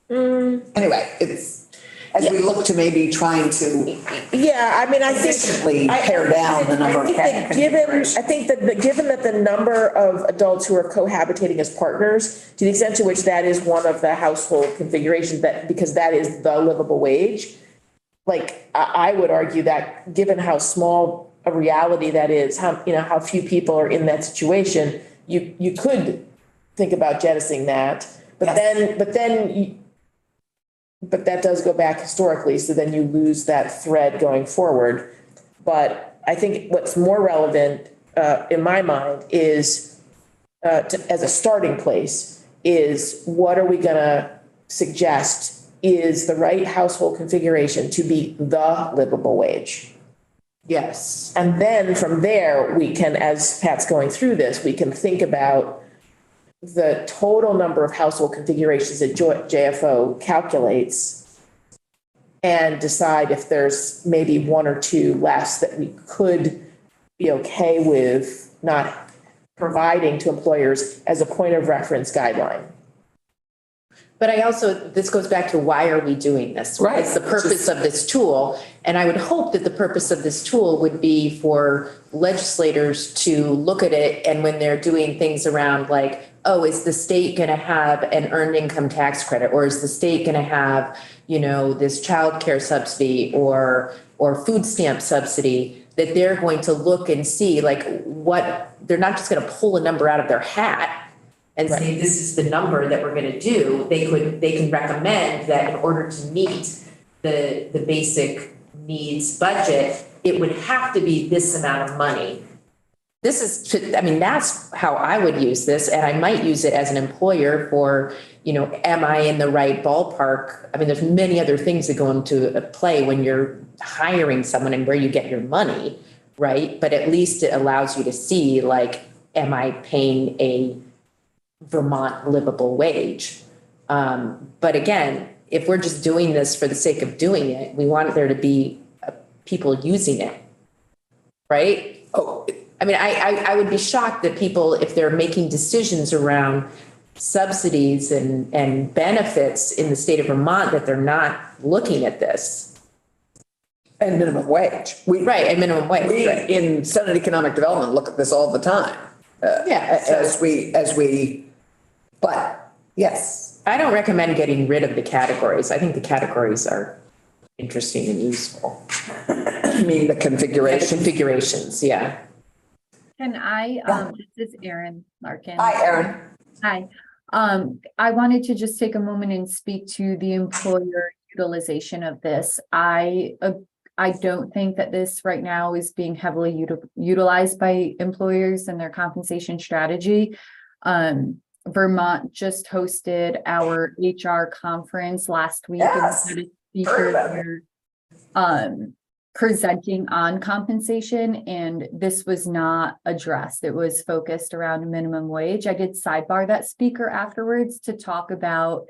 A: Anyway, it's, as we look to maybe trying to
C: Yeah, I mean, I think.
A: efficiently pare down the number of configurations.
C: I think that given that the number of adults who are cohabitating as partners, to the extent to which that is one of the household configurations, that, because that is the livable wage, like, I would argue that given how small a reality that is, how few people are in that situation, you could think about jettisoning that. But that does go back historically, so then you lose that thread going forward. But I think what's more relevant, in my mind, is, as a starting place, is what are we gonna suggest is the right household configuration to be the livable wage?
D: Yes.
C: And then from there, we can, as Pat's going through this, we can think about the total number of household configurations that JFO calculates and decide if there's maybe one or two less that we could be okay with not providing to employers as a point of reference guideline.
D: But I also, this goes back to why are we doing this?
A: Right.
D: What's the purpose of this tool? And I would hope that the purpose of this tool would be for legislators to look at it, and when they're doing things around like, oh, is the state going to have an earned income tax credit? Or is the state going to have, this childcare subsidy or food stamp subsidy, that they're going to look and see like what, they're not just going to pull a number out of their hat and say, this is the number that we're gonna do. They can recommend that in order to meet the basic needs budget, it would have to be this amount of money. That's how I would use this, and I might use it as an employer for, am I in the right ballpark? I mean, there's many other things that go into play when you're hiring someone and where you get your money, right? But at least it allows you to see, like, am I paying a Vermont livable wage? But again, if we're just doing this for the sake of doing it, we want there to be people using it, right? I would be shocked that people, if they're making decisions around subsidies and benefits in the state of Vermont, that they're not looking at this.
A: And minimum wage.
D: And minimum wage.
A: We, in Senate Economic Development, look at this all the time. But yes.
D: I don't recommend getting rid of the categories. I think the categories are interesting and useful.
A: I mean, the configuration.
D: The configurations, yeah.
G: Can I, this is Erin Larkin.
A: Hi, Erin.
G: Hi. I wanted to just take a moment and speak to the employer utilization of this. I don't think that this right now is being heavily utilized by employers and their compensation strategy. Vermont just hosted our HR conference last week.
A: Yes.
G: And we had a speaker there, presenting on compensation, and this was not addressed. It was focused around minimum wage. I did sidebar that speaker afterwards to talk about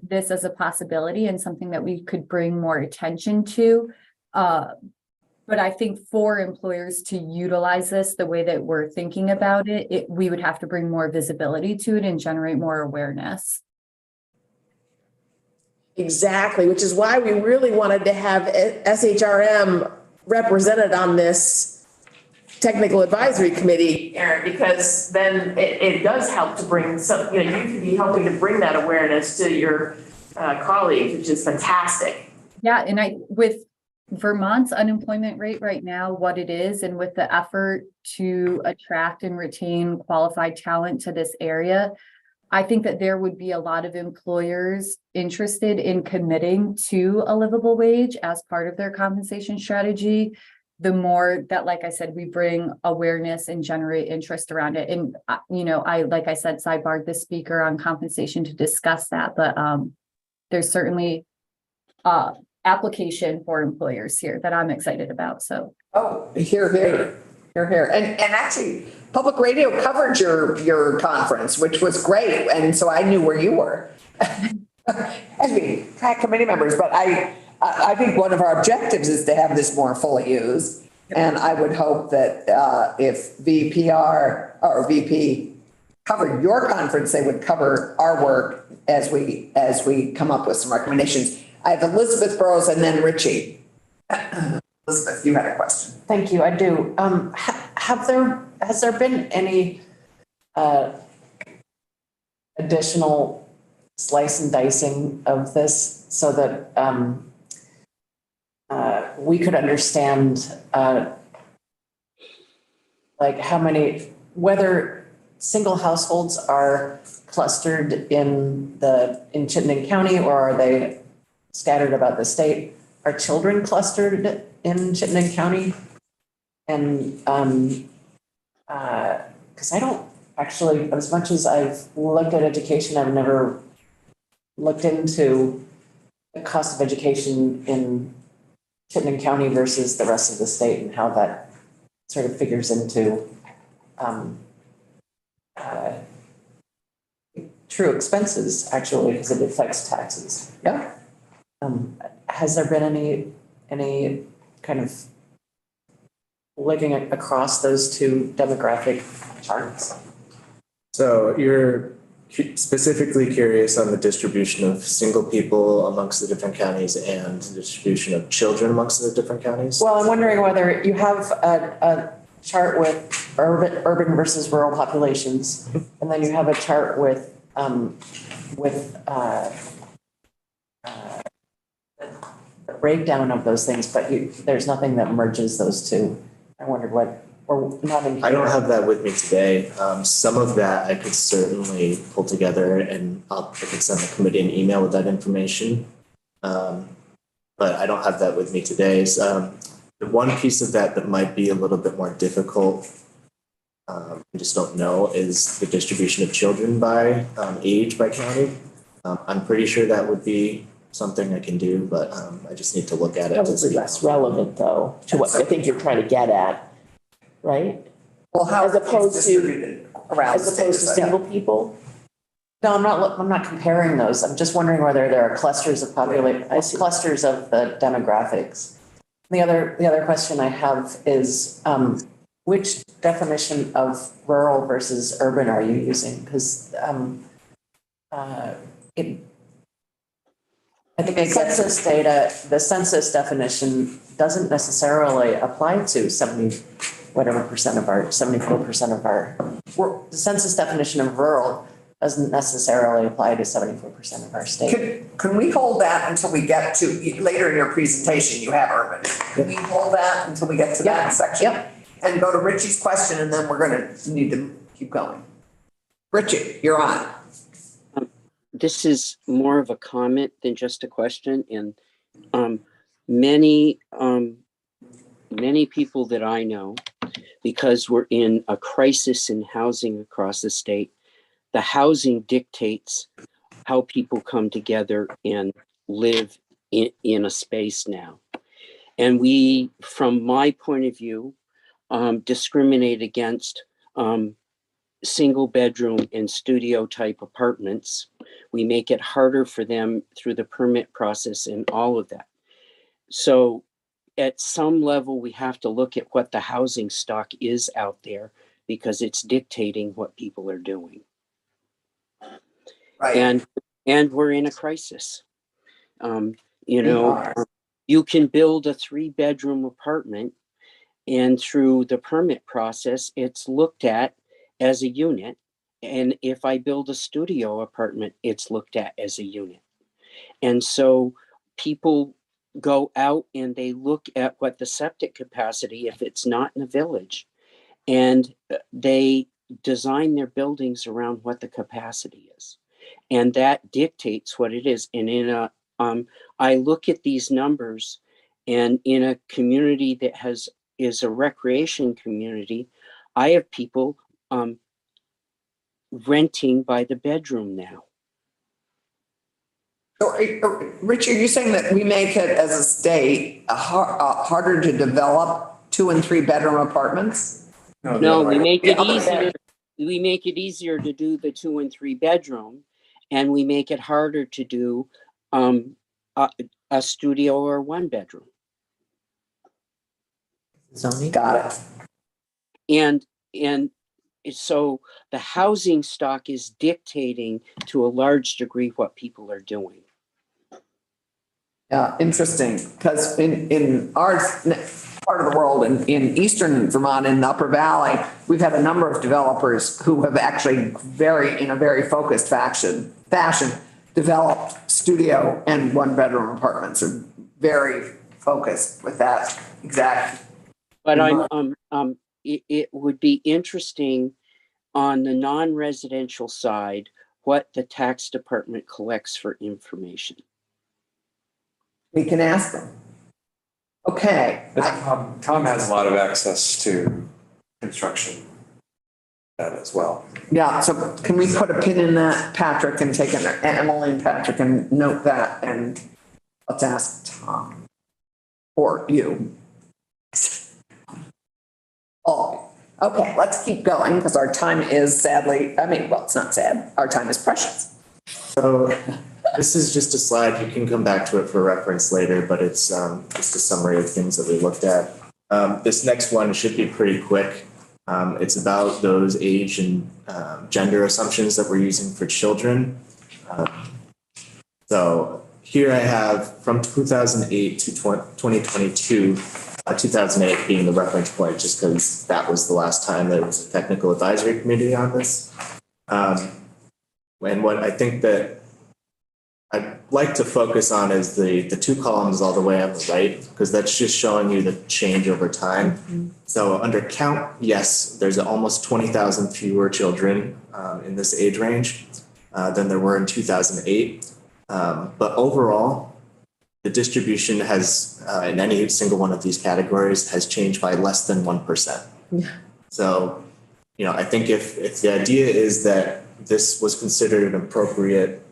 G: this as a possibility and something that we could bring more attention to. But I think for employers to utilize this the way that we're thinking about it, we would have to bring more visibility to it and generate more awareness.
C: Exactly, which is why we really wanted to have SHRM represented on this technical advisory committee, Aaron, because then it does help to bring some, you know, you could be helping to bring that awareness to your colleagues, which is fantastic.
G: Yeah, and with Vermont's unemployment rate right now, what it is, and with the effort to attract and retain qualified talent to this area, I think that there would be a lot of employers interested in committing to a livable wage as part of their compensation strategy. The more that, like I said, we bring awareness and generate interest around it. And, like I said, sidebarred the speaker on compensation to discuss that, but there's certainly application for employers here that I'm excited about, so.
A: Oh, here. And actually, public radio covered your conference, which was great. And so I knew where you were. As we track committee members, but I think one of our objectives is to have this more fully used. And I would hope that if VPR or VP covered your conference, they would cover our work as we come up with some recommendations. I have Elizabeth Burrows and then Richie. Elizabeth, you had a question.
H: Thank you, I do. Has there been any additional slice and dicing of this so that we could understand like how many, whether single households are clustered in Chittenden County, or are they scattered about the state? Are children clustered in Chittenden County? And because I don't actually, as much as I've looked at education, I've never looked into the cost of education in Chittenden County versus the rest of the state and how that sort of figures into true expenses, actually, because it affects taxes.
A: Yeah.
H: Has there been any kind of looking across those two demographic charts?
F: So you're specifically curious on the distribution of single people amongst the different counties and the distribution of children amongst the different counties?
H: Well, I'm wondering whether you have a chart with urban versus rural populations, and then you have a chart with breakdown of those things, but there's nothing that merges those two. I wondered what, or not in here.
F: I don't have that with me today. Some of that I could certainly pull together, and I could send the committee an email with that information. But I don't have that with me today. The one piece of that might be a little bit more difficult, I just don't know, is the distribution of children by age by county. I'm pretty sure that would be something I can do, but I just need to look at it.
C: Probably less relevant though to what I think you're trying to get at, right?
A: Well, how
C: As opposed to-
A: distributed around
C: As opposed to
A: the state?
C: single people.
H: No, I'm not comparing those. I'm just wondering whether there are clusters of clusters of the demographics. The other question I have is, which definition of rural versus urban are you using? Because I think the census data, the census definition doesn't necessarily apply to 74% of our, the census definition of rural doesn't necessarily apply to 74% of our state.
A: Can we hold that until we get to, later in your presentation, you have urban. Can we hold that until we get to that section?
H: Yep.
A: And go to Richie's question, and then we're gonna need to keep going. Richie, you're on.
I: This is more of a comment than just a question. And many people that I know, because we're in a crisis in housing across the state, the housing dictates how people come together and live in a space now. And we, from my point of view, discriminate against single bedroom and studio type apartments. We make it harder for them through the permit process and all of that. So at some level, we have to look at what the housing stock is out there, because it's dictating what people are doing.
A: Right.
I: And we're in a crisis. You can build a 3-bedroom apartment and through the permit process, it's looked at as a unit. And if I build a studio apartment, it's looked at as a unit. And so people go out and they look at what the septic capacity, if it's not in a village, and they design their buildings around what the capacity is. And that dictates what it is. And I look at these numbers, and in a community that is a recreation community, I have people renting by the bedroom now.
A: So, Rich, are you saying that we make it as a state harder to develop 2 and 3 bedroom apartments?
I: No, we make it
A: Yeah,
I: easier. We make it easier to do the 2 and 3 bedroom, and we make it harder to do a studio or 1 bedroom.
H: Zoning.
A: Got it.
I: And so the housing stock is dictating to a large degree what people are doing.
A: Yeah, interesting, because in our part of the world, in eastern Vermont, in the Upper Valley, we've had a number of developers who have actually in a very focused fashion, developed studio and 1 bedroom apartments, are very focused with that exact.
I: But it would be interesting on the non-residential side, what the tax department collects for information.
A: We can ask them. Okay.
E: Comm has a lot of access to construction data as well.
A: Yeah, so can we put a pin in that, Patrick, and take an, Emily and Patrick, and note that, and let's ask Tom. Or you. Oh, okay, let's keep going, because our time is sadly, it's not sad, our time is precious.
F: So this is just a slide. You can come back to it for reference later, but it's just a summary of things that we looked at. This next one should be pretty quick. It's about those age and gender assumptions that we're using for children. So here I have from 2008 to 2022, 2008 being the reference point, just because that was the last time there was a technical advisory committee on this. And what I think that I'd like to focus on is the 2 columns all the way on the right, because that's just showing you the change over time. Mm-hmm. So under count, yes, there's almost 20,000 fewer children in this age range than there were in 2008. But overall, the distribution has, in any single one of these categories, has changed by less than 1%. Yeah. So, I think if the idea is that this was considered an appropriate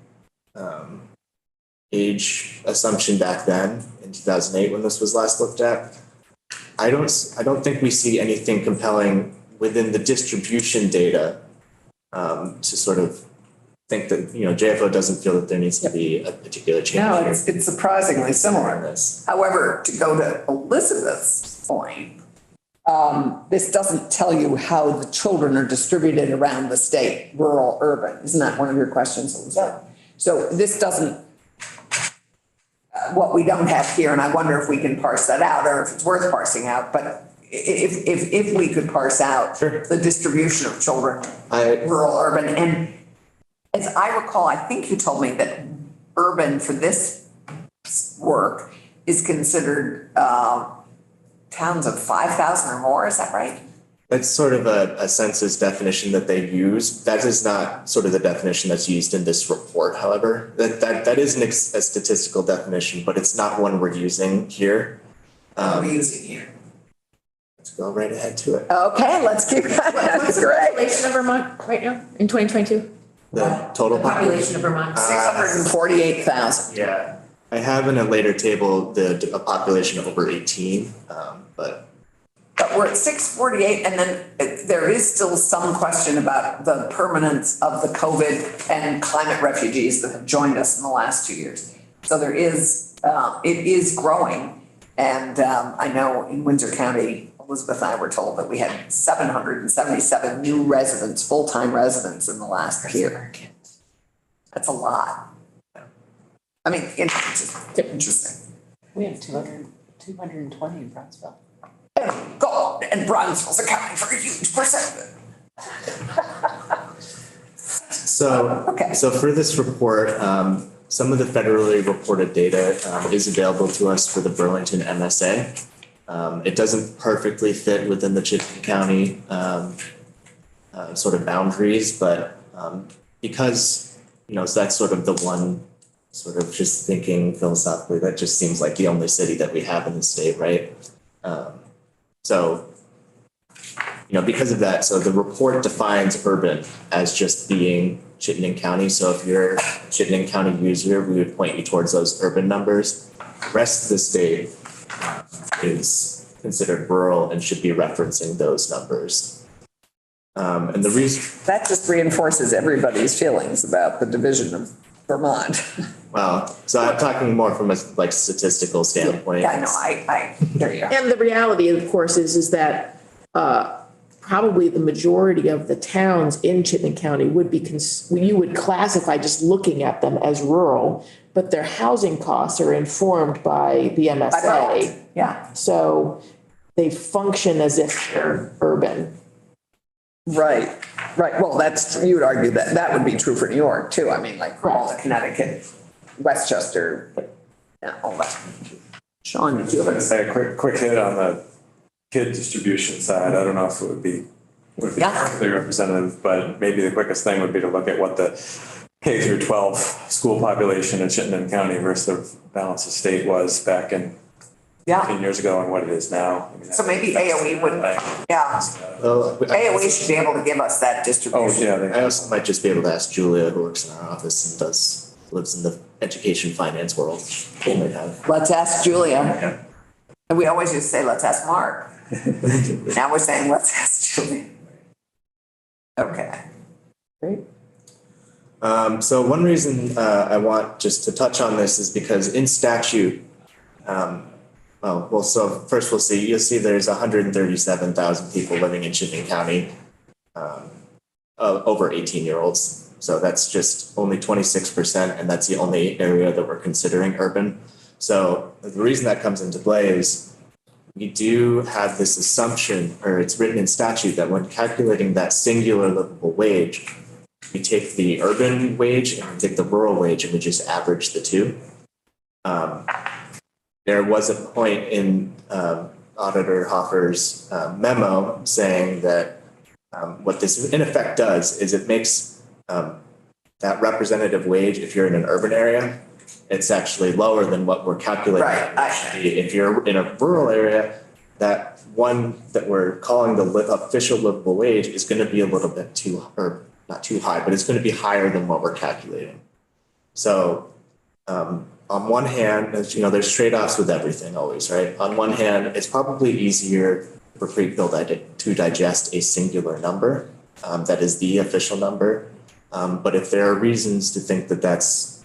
F: age assumption back then in 2008 when this was last looked at, I don't think we see anything compelling within the distribution data to sort of think that JFO doesn't feel that there needs to be a particular change.
A: No, it's surprisingly similar. However, to go to Elizabeth's point, this doesn't tell you how the children are distributed around the state, rural, urban. Isn't that one of your questions, Elizabeth? Yeah. So this doesn't, what we don't have here, and I wonder if we can parse that out or if it's worth parsing out, but if we could parse out
F: Sure.
A: the distribution of children, rural, urban, and as I recall, I think you told me that urban for this work is considered towns of 5,000 or more, is that right?
F: That's sort of a census definition that they use. That is not sort of the definition that's used in this report, however. That is a statistical definition, but it's not one we're using here.
A: We're using here.
F: Let's go right ahead to it.
A: Okay, let's keep going.
D: What's the population of Vermont right now in 2022?
F: The total
D: Population of Vermont.
A: 648,000.
F: Yeah. I have in a later table a population of over 18, but
A: we're at 648, and then there is still some question about the permanence of the COVID and climate refugees that have joined us in the last 2 years. So there is, it is growing, and I know in Windsor County, Elizabeth and I were told that we had 777 new residents, full-time residents in the last year. That's a lot. I mean, it's interesting.
H: We have 220 in Brownsville.
A: Go. and Bronzeville's accounting for a huge percent of it. Okay.
F: So for this report, some of the federally reported data is available to us for the Burlington MSA. It doesn't perfectly fit within the Chittenden County sort of boundaries, but because, so that's sort of the one sort of just thinking philosophically, that just seems like the only city that we have in the state, right? So, because of that, so the report defines urban as just being Chittenden County. So if you're a Chittenden County user, we would point you towards those urban numbers. The rest of the state is considered rural and should be referencing those numbers. And the reason
A: that just reinforces everybody's feelings about the division of Vermont.
F: Well, so I'm talking more from a statistical standpoint.
A: Yeah, I know, I hear you.
C: And the reality, of course, is that probably the majority of the towns in Chittenden County would be, you would classify just looking at them as rural, but their housing costs are informed by the MSA.
A: Yeah.
C: So they function as if they're urban.
A: Right. Well, you would argue that that would be true for New York too. I mean, like all the Connecticut, Westchester, yeah, all that. Sean, did you have
E: Say a quick hit on the kid distribution side. I don't know if it would be perfectly representative, but maybe the quickest thing would be to look at what the K through 12 school population in Chittenden County versus the balance of state was back in 15 years ago and what it is now. I mean,
A: so maybe AOE would, yeah. AOE should be able to give us that distribution.
E: Oh, yeah.
F: I also might just be able to ask Julia, who works in our office and lives in the education finance world. They might have.
A: Let's ask Julia. And we always used to say, let's ask Mark. Now we're saying, let's ask Julia. Okay.
C: Great.
F: So one reason I want just to touch on this is because in statute, so first you'll see there's 137,000 people living in Chittenden County, over 18-year-olds. So that's just only 26%, and that's the only area that we're considering urban. So the reason that comes into play is we do have this assumption, or it's written in statute, that when calculating that singular livable wage, we take the urban wage and we take the rural wage and we just average the two. There was a point in Auditor Hoffer's memo saying that what this in effect does is it makes that representative wage, if you're in an urban area, it's actually lower than what we're calculating.
A: Right.
F: If you're in a rural area, that one that we're calling the official livable wage is going to be a little bit or not too high, but it's going to be higher than what we're calculating. So on one hand, there's trade-offs with everything always, right? On one hand, it's probably easier for people to digest a singular number that is the official number. But if there are reasons to think that that's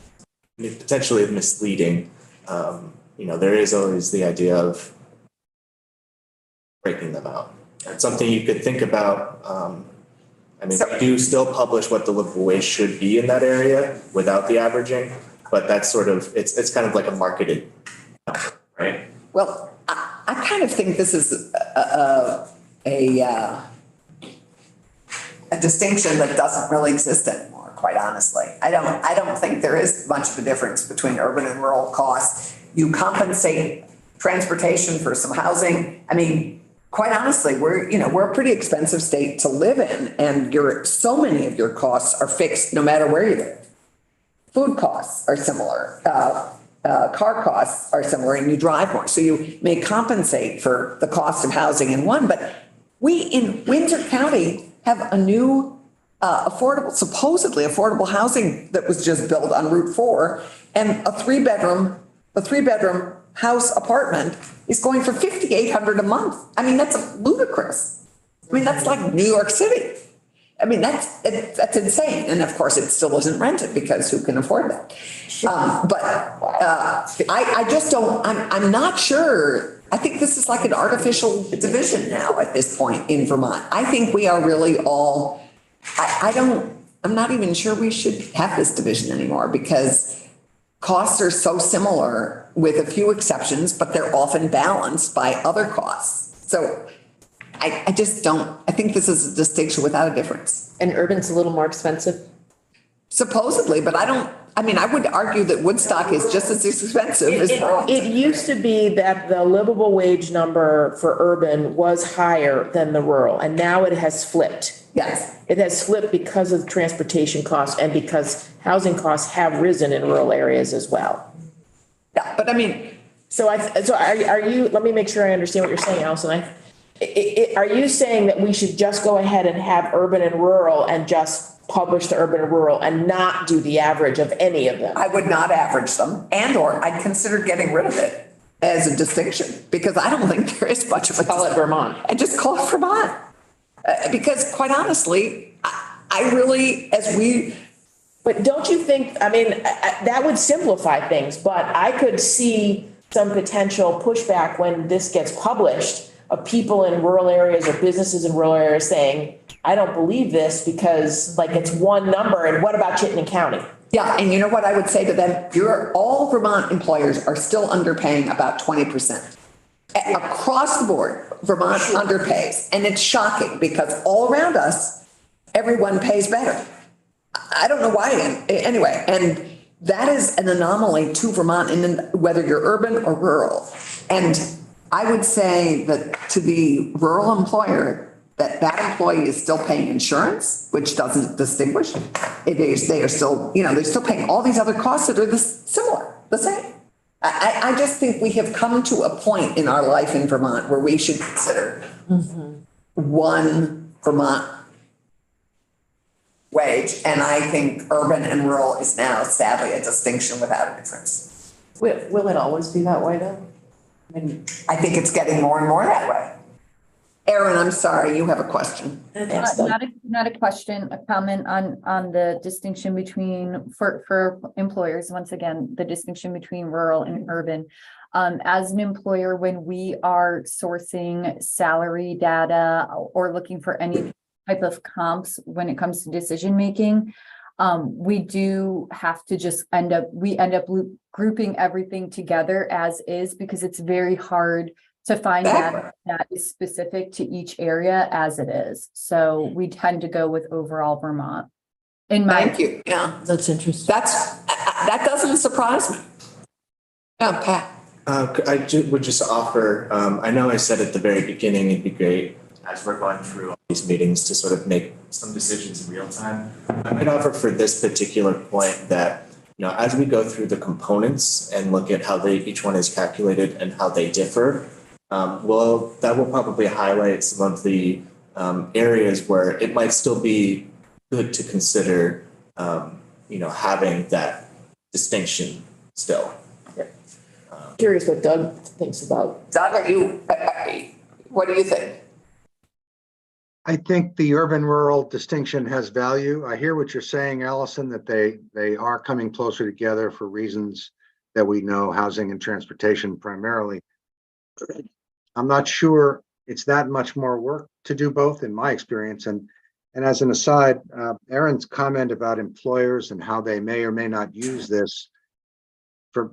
F: potentially misleading, there is always the idea of breaking them out. It's something you could think about. We do still publish what the livable wage should be in that area without the averaging, but that's sort of, it's kind of like a marketed number, right?
A: Well, I kind of think this is a distinction that doesn't really exist anymore, quite honestly. I don't think there is much of a difference between urban and rural costs. You compensate transportation for some housing. I mean, quite honestly, we're a pretty expensive state to live in, and so many of your costs are fixed no matter where you live. Food costs are similar. Car costs are similar, and you drive more. So you may compensate for the cost of housing in one, but we in Windsor County have a new supposedly affordable housing that was just built on Route 4, and a three bedroom house apartment is going for $5,800 a month. I mean, that's ludicrous. I mean, that's like New York City. I mean, that's insane. And of course, it still isn't rented because who can afford that? I just don't, I'm not sure. I think this is like an artificial division now at this point in Vermont. I think we are really all, I'm not even sure we should have this division anymore because costs are so similar with a few exceptions, but they're often balanced by other costs. So I just don't, I think this is a distinction without a difference.
D: And urban's a little more expensive.
A: Supposedly, but I would argue that Woodstock is just as expensive as Burlington.
C: It used to be that the livable wage number for urban was higher than the rural, and now it has flipped.
A: Yes.
C: It has flipped because of transportation costs and because housing costs have risen in rural areas as well.
A: Yeah, but I mean,
C: So are you, let me make sure I understand what you're saying, Allison. Are you saying that we should just go ahead and have urban and rural and just publish the urban and rural and not do the average of any of them?
A: I would not average them, or I'd consider getting rid of it as a distinction, because I don't think there is much of a.
C: Call it Vermont.
A: And just call it Vermont. Because quite honestly, I really,
C: But don't you think, that would simplify things, but I could see some potential pushback when this gets published of people in rural areas or businesses in rural areas saying, I don't believe this because it's one number, and what about Chittenden County?
A: yeah, and you know what I would say to them? All Vermont employers are still underpaying about 20%. Across the board, Vermont underpays, and it's shocking because all around us, everyone pays better. I don't know why, anyway, and that is an anomaly to Vermont, whether you're urban or rural. And I would say that to the rural employer, that employee is still paying insurance, which doesn't distinguish. They are still, they're still paying all these other costs that are similar, the same. I just think we have come to a point in our life in Vermont where we should consider one Vermont wage. And I think urban and rural is now sadly a distinction without a difference.
H: Will it always be that way though?
A: I think it's getting more and more that way. Erin, I'm sorry, you have a question.
G: Not a question, a comment on the distinction between, for employers, once again, the distinction between rural and urban. As an employer, when we are sourcing salary data or looking for any type of comps when it comes to decision making, we do have to just end up grouping everything together as is, because it's very hard to find data that is specific to each area as it is. So we tend to go with overall Vermont.
A: Thank you. Yeah,
C: That's interesting.
A: that doesn't surprise me. Yeah, Pat.
F: Would just offer, I know I said at the very beginning, it'd be great as we're going through all these meetings to sort of make some decisions in real time. I might offer for this particular point that, as we go through the components and look at how each one is calculated and how they differ, that will probably highlight some of the areas where it might still be good to consider, having that distinction still.
C: Curious what Doug thinks about.
A: Doug, what do you think?
B: I think the urban-rural distinction has value. I hear what you're saying, Allison, that they are coming closer together for reasons that we know, housing and transportation primarily. I'm not sure it's that much more work to do both, in my experience. And as an aside, Erin's comment about employers and how they may or may not use this,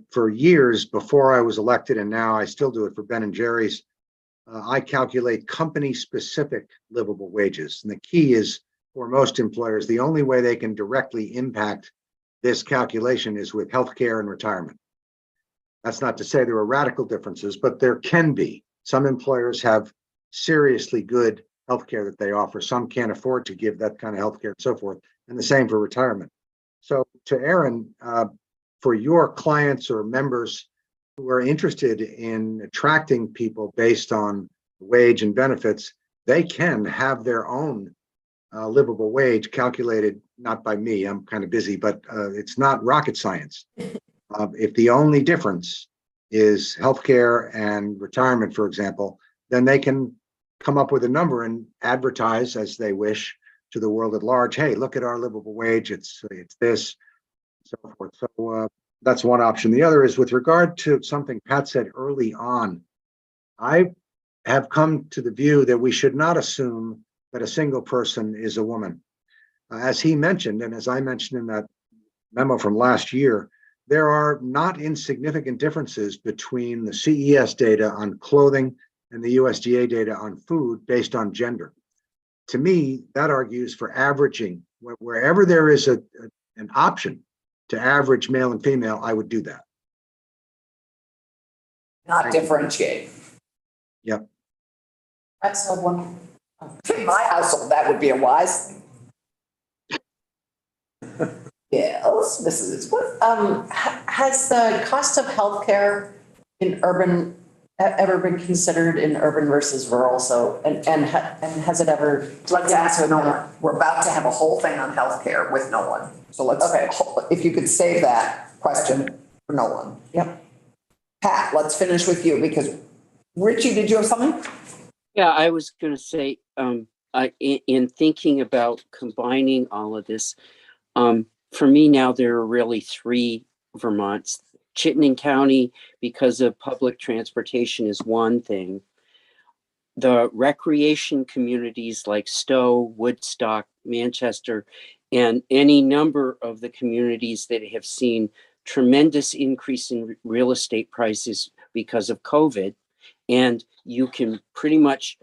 B: for years before I was elected, and now I still do it for Ben and Jerry's, I calculate company-specific livable wages. And the key is, for most employers, the only way they can directly impact this calculation is with healthcare and retirement. That's not to say there are radical differences, but there can be. Some employers have seriously good healthcare that they offer. Some can't afford to give that kind of healthcare and so forth. And the same for retirement. So to Erin, for your clients or members who are interested in attracting people based on wage and benefits, they can have their own livable wage calculated, not by me, I'm kind of busy, but it's not rocket science. If the only difference is healthcare and retirement, for example, then they can come up with a number and advertise as they wish to the world at large. Hey, look at our livable wage. It's this, so forth. So that's one option. The other is with regard to something Pat said early on. I have come to the view that we should not assume that a single person is a woman. As he mentioned, and as I mentioned in that memo from last year, there are not insignificant differences between the CES data on clothing and the USDA data on food based on gender. To me, that argues for averaging. Wherever there is an option to average male and female, I would do that.
A: Not differentiate.
B: Yep.
H: That's a one.
A: In my household, that would be a wise thing. Yes, Mrs. Wood.
H: Has the cost of healthcare in urban ever been considered in urban versus rural? So, and has it ever?
A: Let's ask Nolan. We're about to have a whole thing on healthcare with Nolan. So let's,
H: Okay.
A: if you could save that question for Nolan.
H: Yep.
A: Pat, let's finish with you because Richie, did you have something?
I: Yeah, I was going to say, in thinking about combining all of this, for me now, there are really three Vermonts. Chittenden County, because of public transportation, is one thing. The recreation communities like Stowe, Woodstock, Manchester, and any number of the communities that have seen tremendous increase in real estate prices because of COVID. And you can pretty much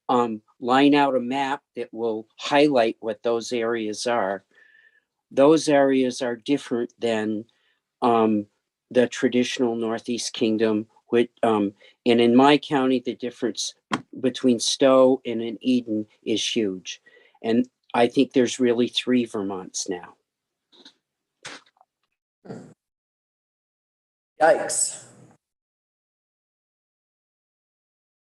I: line out a map that will highlight what those areas are. Those areas are different than the traditional Northeast Kingdom. And in my county, the difference between Stowe and in Eden is huge. And I think there's really three Vermonts now.
A: Yikes.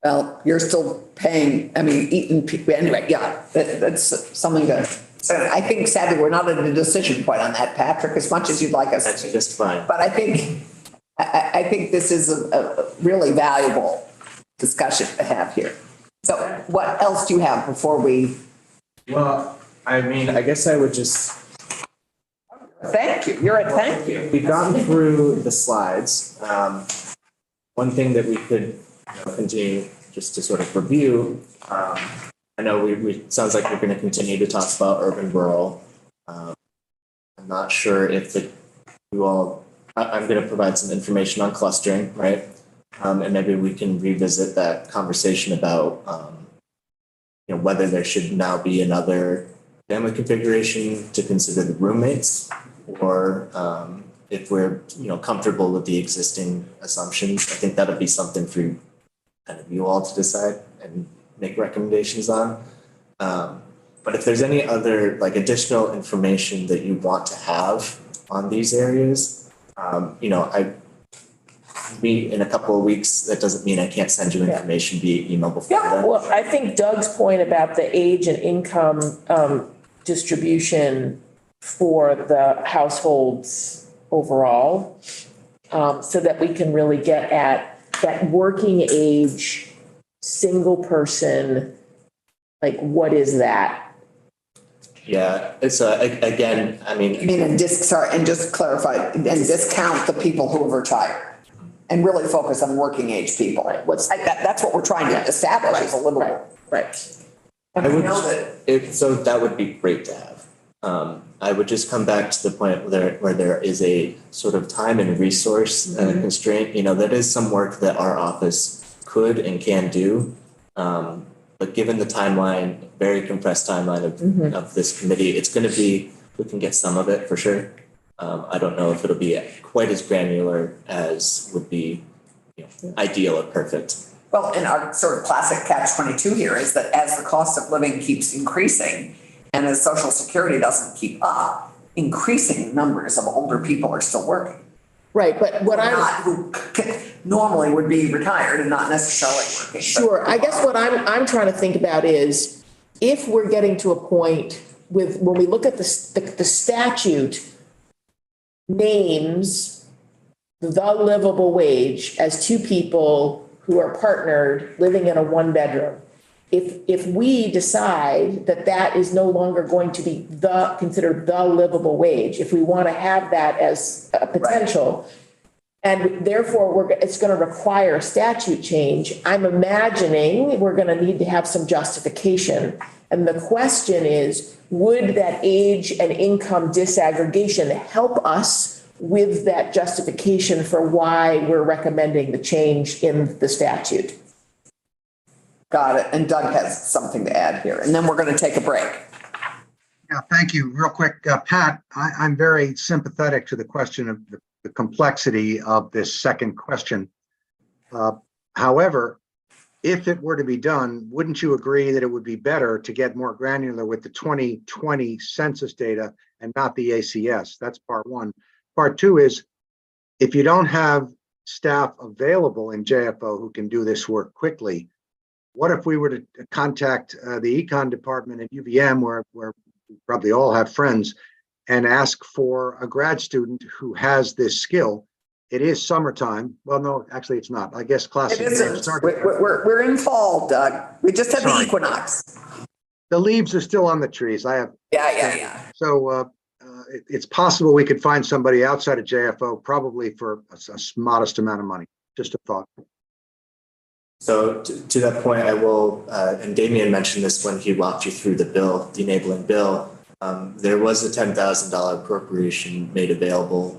A: Well, you're still paying, I mean, eating, anyway, yeah, that's something to, so I think sadly, we're not at a decision point on that, Patrick, as much as you'd like us
F: That's
A: to.
F: just fine.
A: But I think this is a really valuable discussion to have here. So what else do you have before we,
F: Well, I mean, I guess I would just,
A: thank you, you're at thank you.
F: we've gotten through the slides. One thing that we could continue just to sort of review, I know we sounds like we're going to continue to talk about urban rural. I'm not sure if you all, I'm going to provide some information on clustering, right? And maybe we can revisit that conversation about whether there should now be another family configuration to consider the roommates, or if we're comfortable with the existing assumptions. I think that'll be something for kind of you all to decide and make recommendations on. But if there's any other additional information that you want to have on these areas, in a couple of weeks, that doesn't mean I can't send you information via email before then.
C: Well, I think Doug's point about the age and income distribution for the households overall, so that we can really get at that working age, single person, what is that?
F: Yeah, it's again, I mean.
A: I mean, and just clarify, and discount the people who have retired and really focus on working age people. That's what we're trying to establish is a little.
C: Right.
F: I would, so that would be great to have. I would just come back to the point where there is a sort of time and resource constraint. That is some work that our office could and can do. But given the timeline, very compressed timeline of this committee, it's going to be, we can get some of it for sure. I don't know if it'll be quite as granular as would be ideal or perfect.
A: Well, and our sort of classic catch-22 here is that as the cost of living keeps increasing and as Social Security doesn't keep up, increasing numbers of older people are still working.
C: Right, but what
A: who normally would be retired and not necessarily working.
C: Sure, I guess what I'm trying to think about is if we're getting to a point when we look at the statute names the livable wage as two people who are partnered living in a one bedroom. If we decide that that is no longer going to be considered the livable wage, if we want to have that as a potential, and therefore it's going to require a statute change, I'm imagining we're going to need to have some justification. And the question is, would that age and income disaggregation help us with that justification for why we're recommending the change in the statute?
A: Got it. And Doug has something to add here, and then we're going to take a break.
B: Yeah, thank you. Real quick, Pat, I'm very sympathetic to the question of the complexity of this second question. However, if it were to be done, wouldn't you agree that it would be better to get more granular with the 2020 census data and not the ACS? That's part one. Part two is, if you don't have staff available in JFO who can do this work quickly, what if we were to contact the econ department at UVM, where we probably all have friends, and ask for a grad student who has this skill? It is summertime. Well, no, actually it's not. I guess
A: It
B: classes
A: isn't.
B: started.
A: We're in fall, Doug. We just had the
B: Sorry.
A: equinox.
B: The leaves are still on the trees. I have.
A: Yeah.
B: So it's possible we could find somebody outside of JFO, probably for a modest amount of money. Just a thought.
F: So to that point, I will, and Damien mentioned this when he walked you through the bill, the enabling bill. There was a $10,000 appropriation made available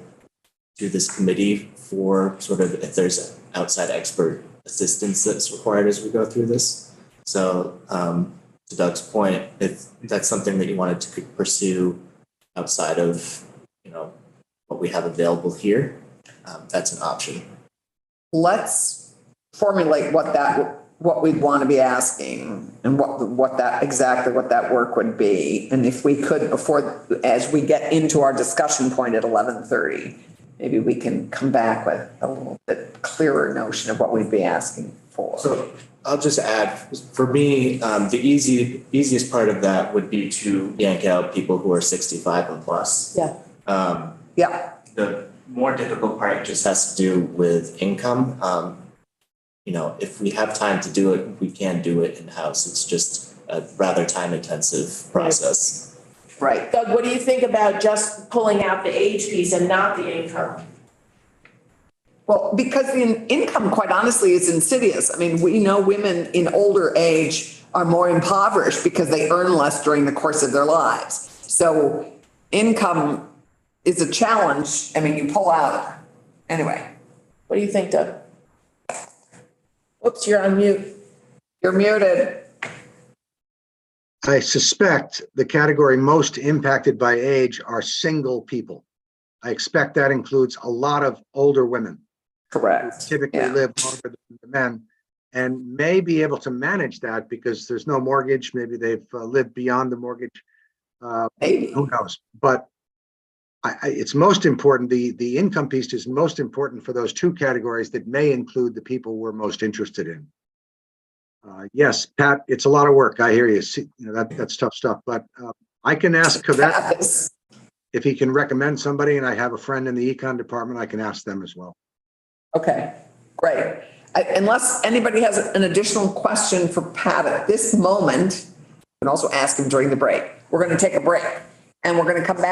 F: to this committee for sort of if there's outside expert assistance that's required as we go through this. So to Doug's point, if that's something that you wanted to pursue outside of, what we have available here, that's an option.
A: Let's formulate what we'd want to be asking and what that work would be. And if we could, as we get into our discussion point at 11:30, maybe we can come back with a little bit clearer notion of what we'd be asking for.
F: So I'll just add, for me, the easiest part of that would be to yank out people who are 65 and plus.
C: Yeah.
A: Yeah.
F: The more difficult part just has to do with income. If we have time to do it, we can do it in-house. It's just a rather time-intensive process.
A: Right.
C: Doug, what do you think about just pulling out the age piece and not the income?
A: Well, because the income, quite honestly, is insidious. I mean, we know women in older age are more impoverished because they earn less during the course of their lives. So income is a challenge. I mean, you pull out, anyway.
C: What do you think, Doug? Whoops, you're on mute.
A: You're muted.
B: I suspect the category most impacted by age are single people. I expect that includes a lot of older women.
A: Correct.
B: Who typically live longer than the men, and may be able to manage that because there's no mortgage. Maybe they've lived beyond the mortgage.
A: Maybe.
B: Who knows? But it's most important. The income piece is most important for those two categories that may include the people we're most interested in. Yes, Pat, it's a lot of work. I hear you. That's tough stuff. But I can ask Kavette if he can recommend somebody, and I have a friend in the econ department. I can ask them as well.
A: Okay, great. Unless anybody has an additional question for Pat at this moment, you can also ask him during the break. We're going to take a break, and we're going to come back.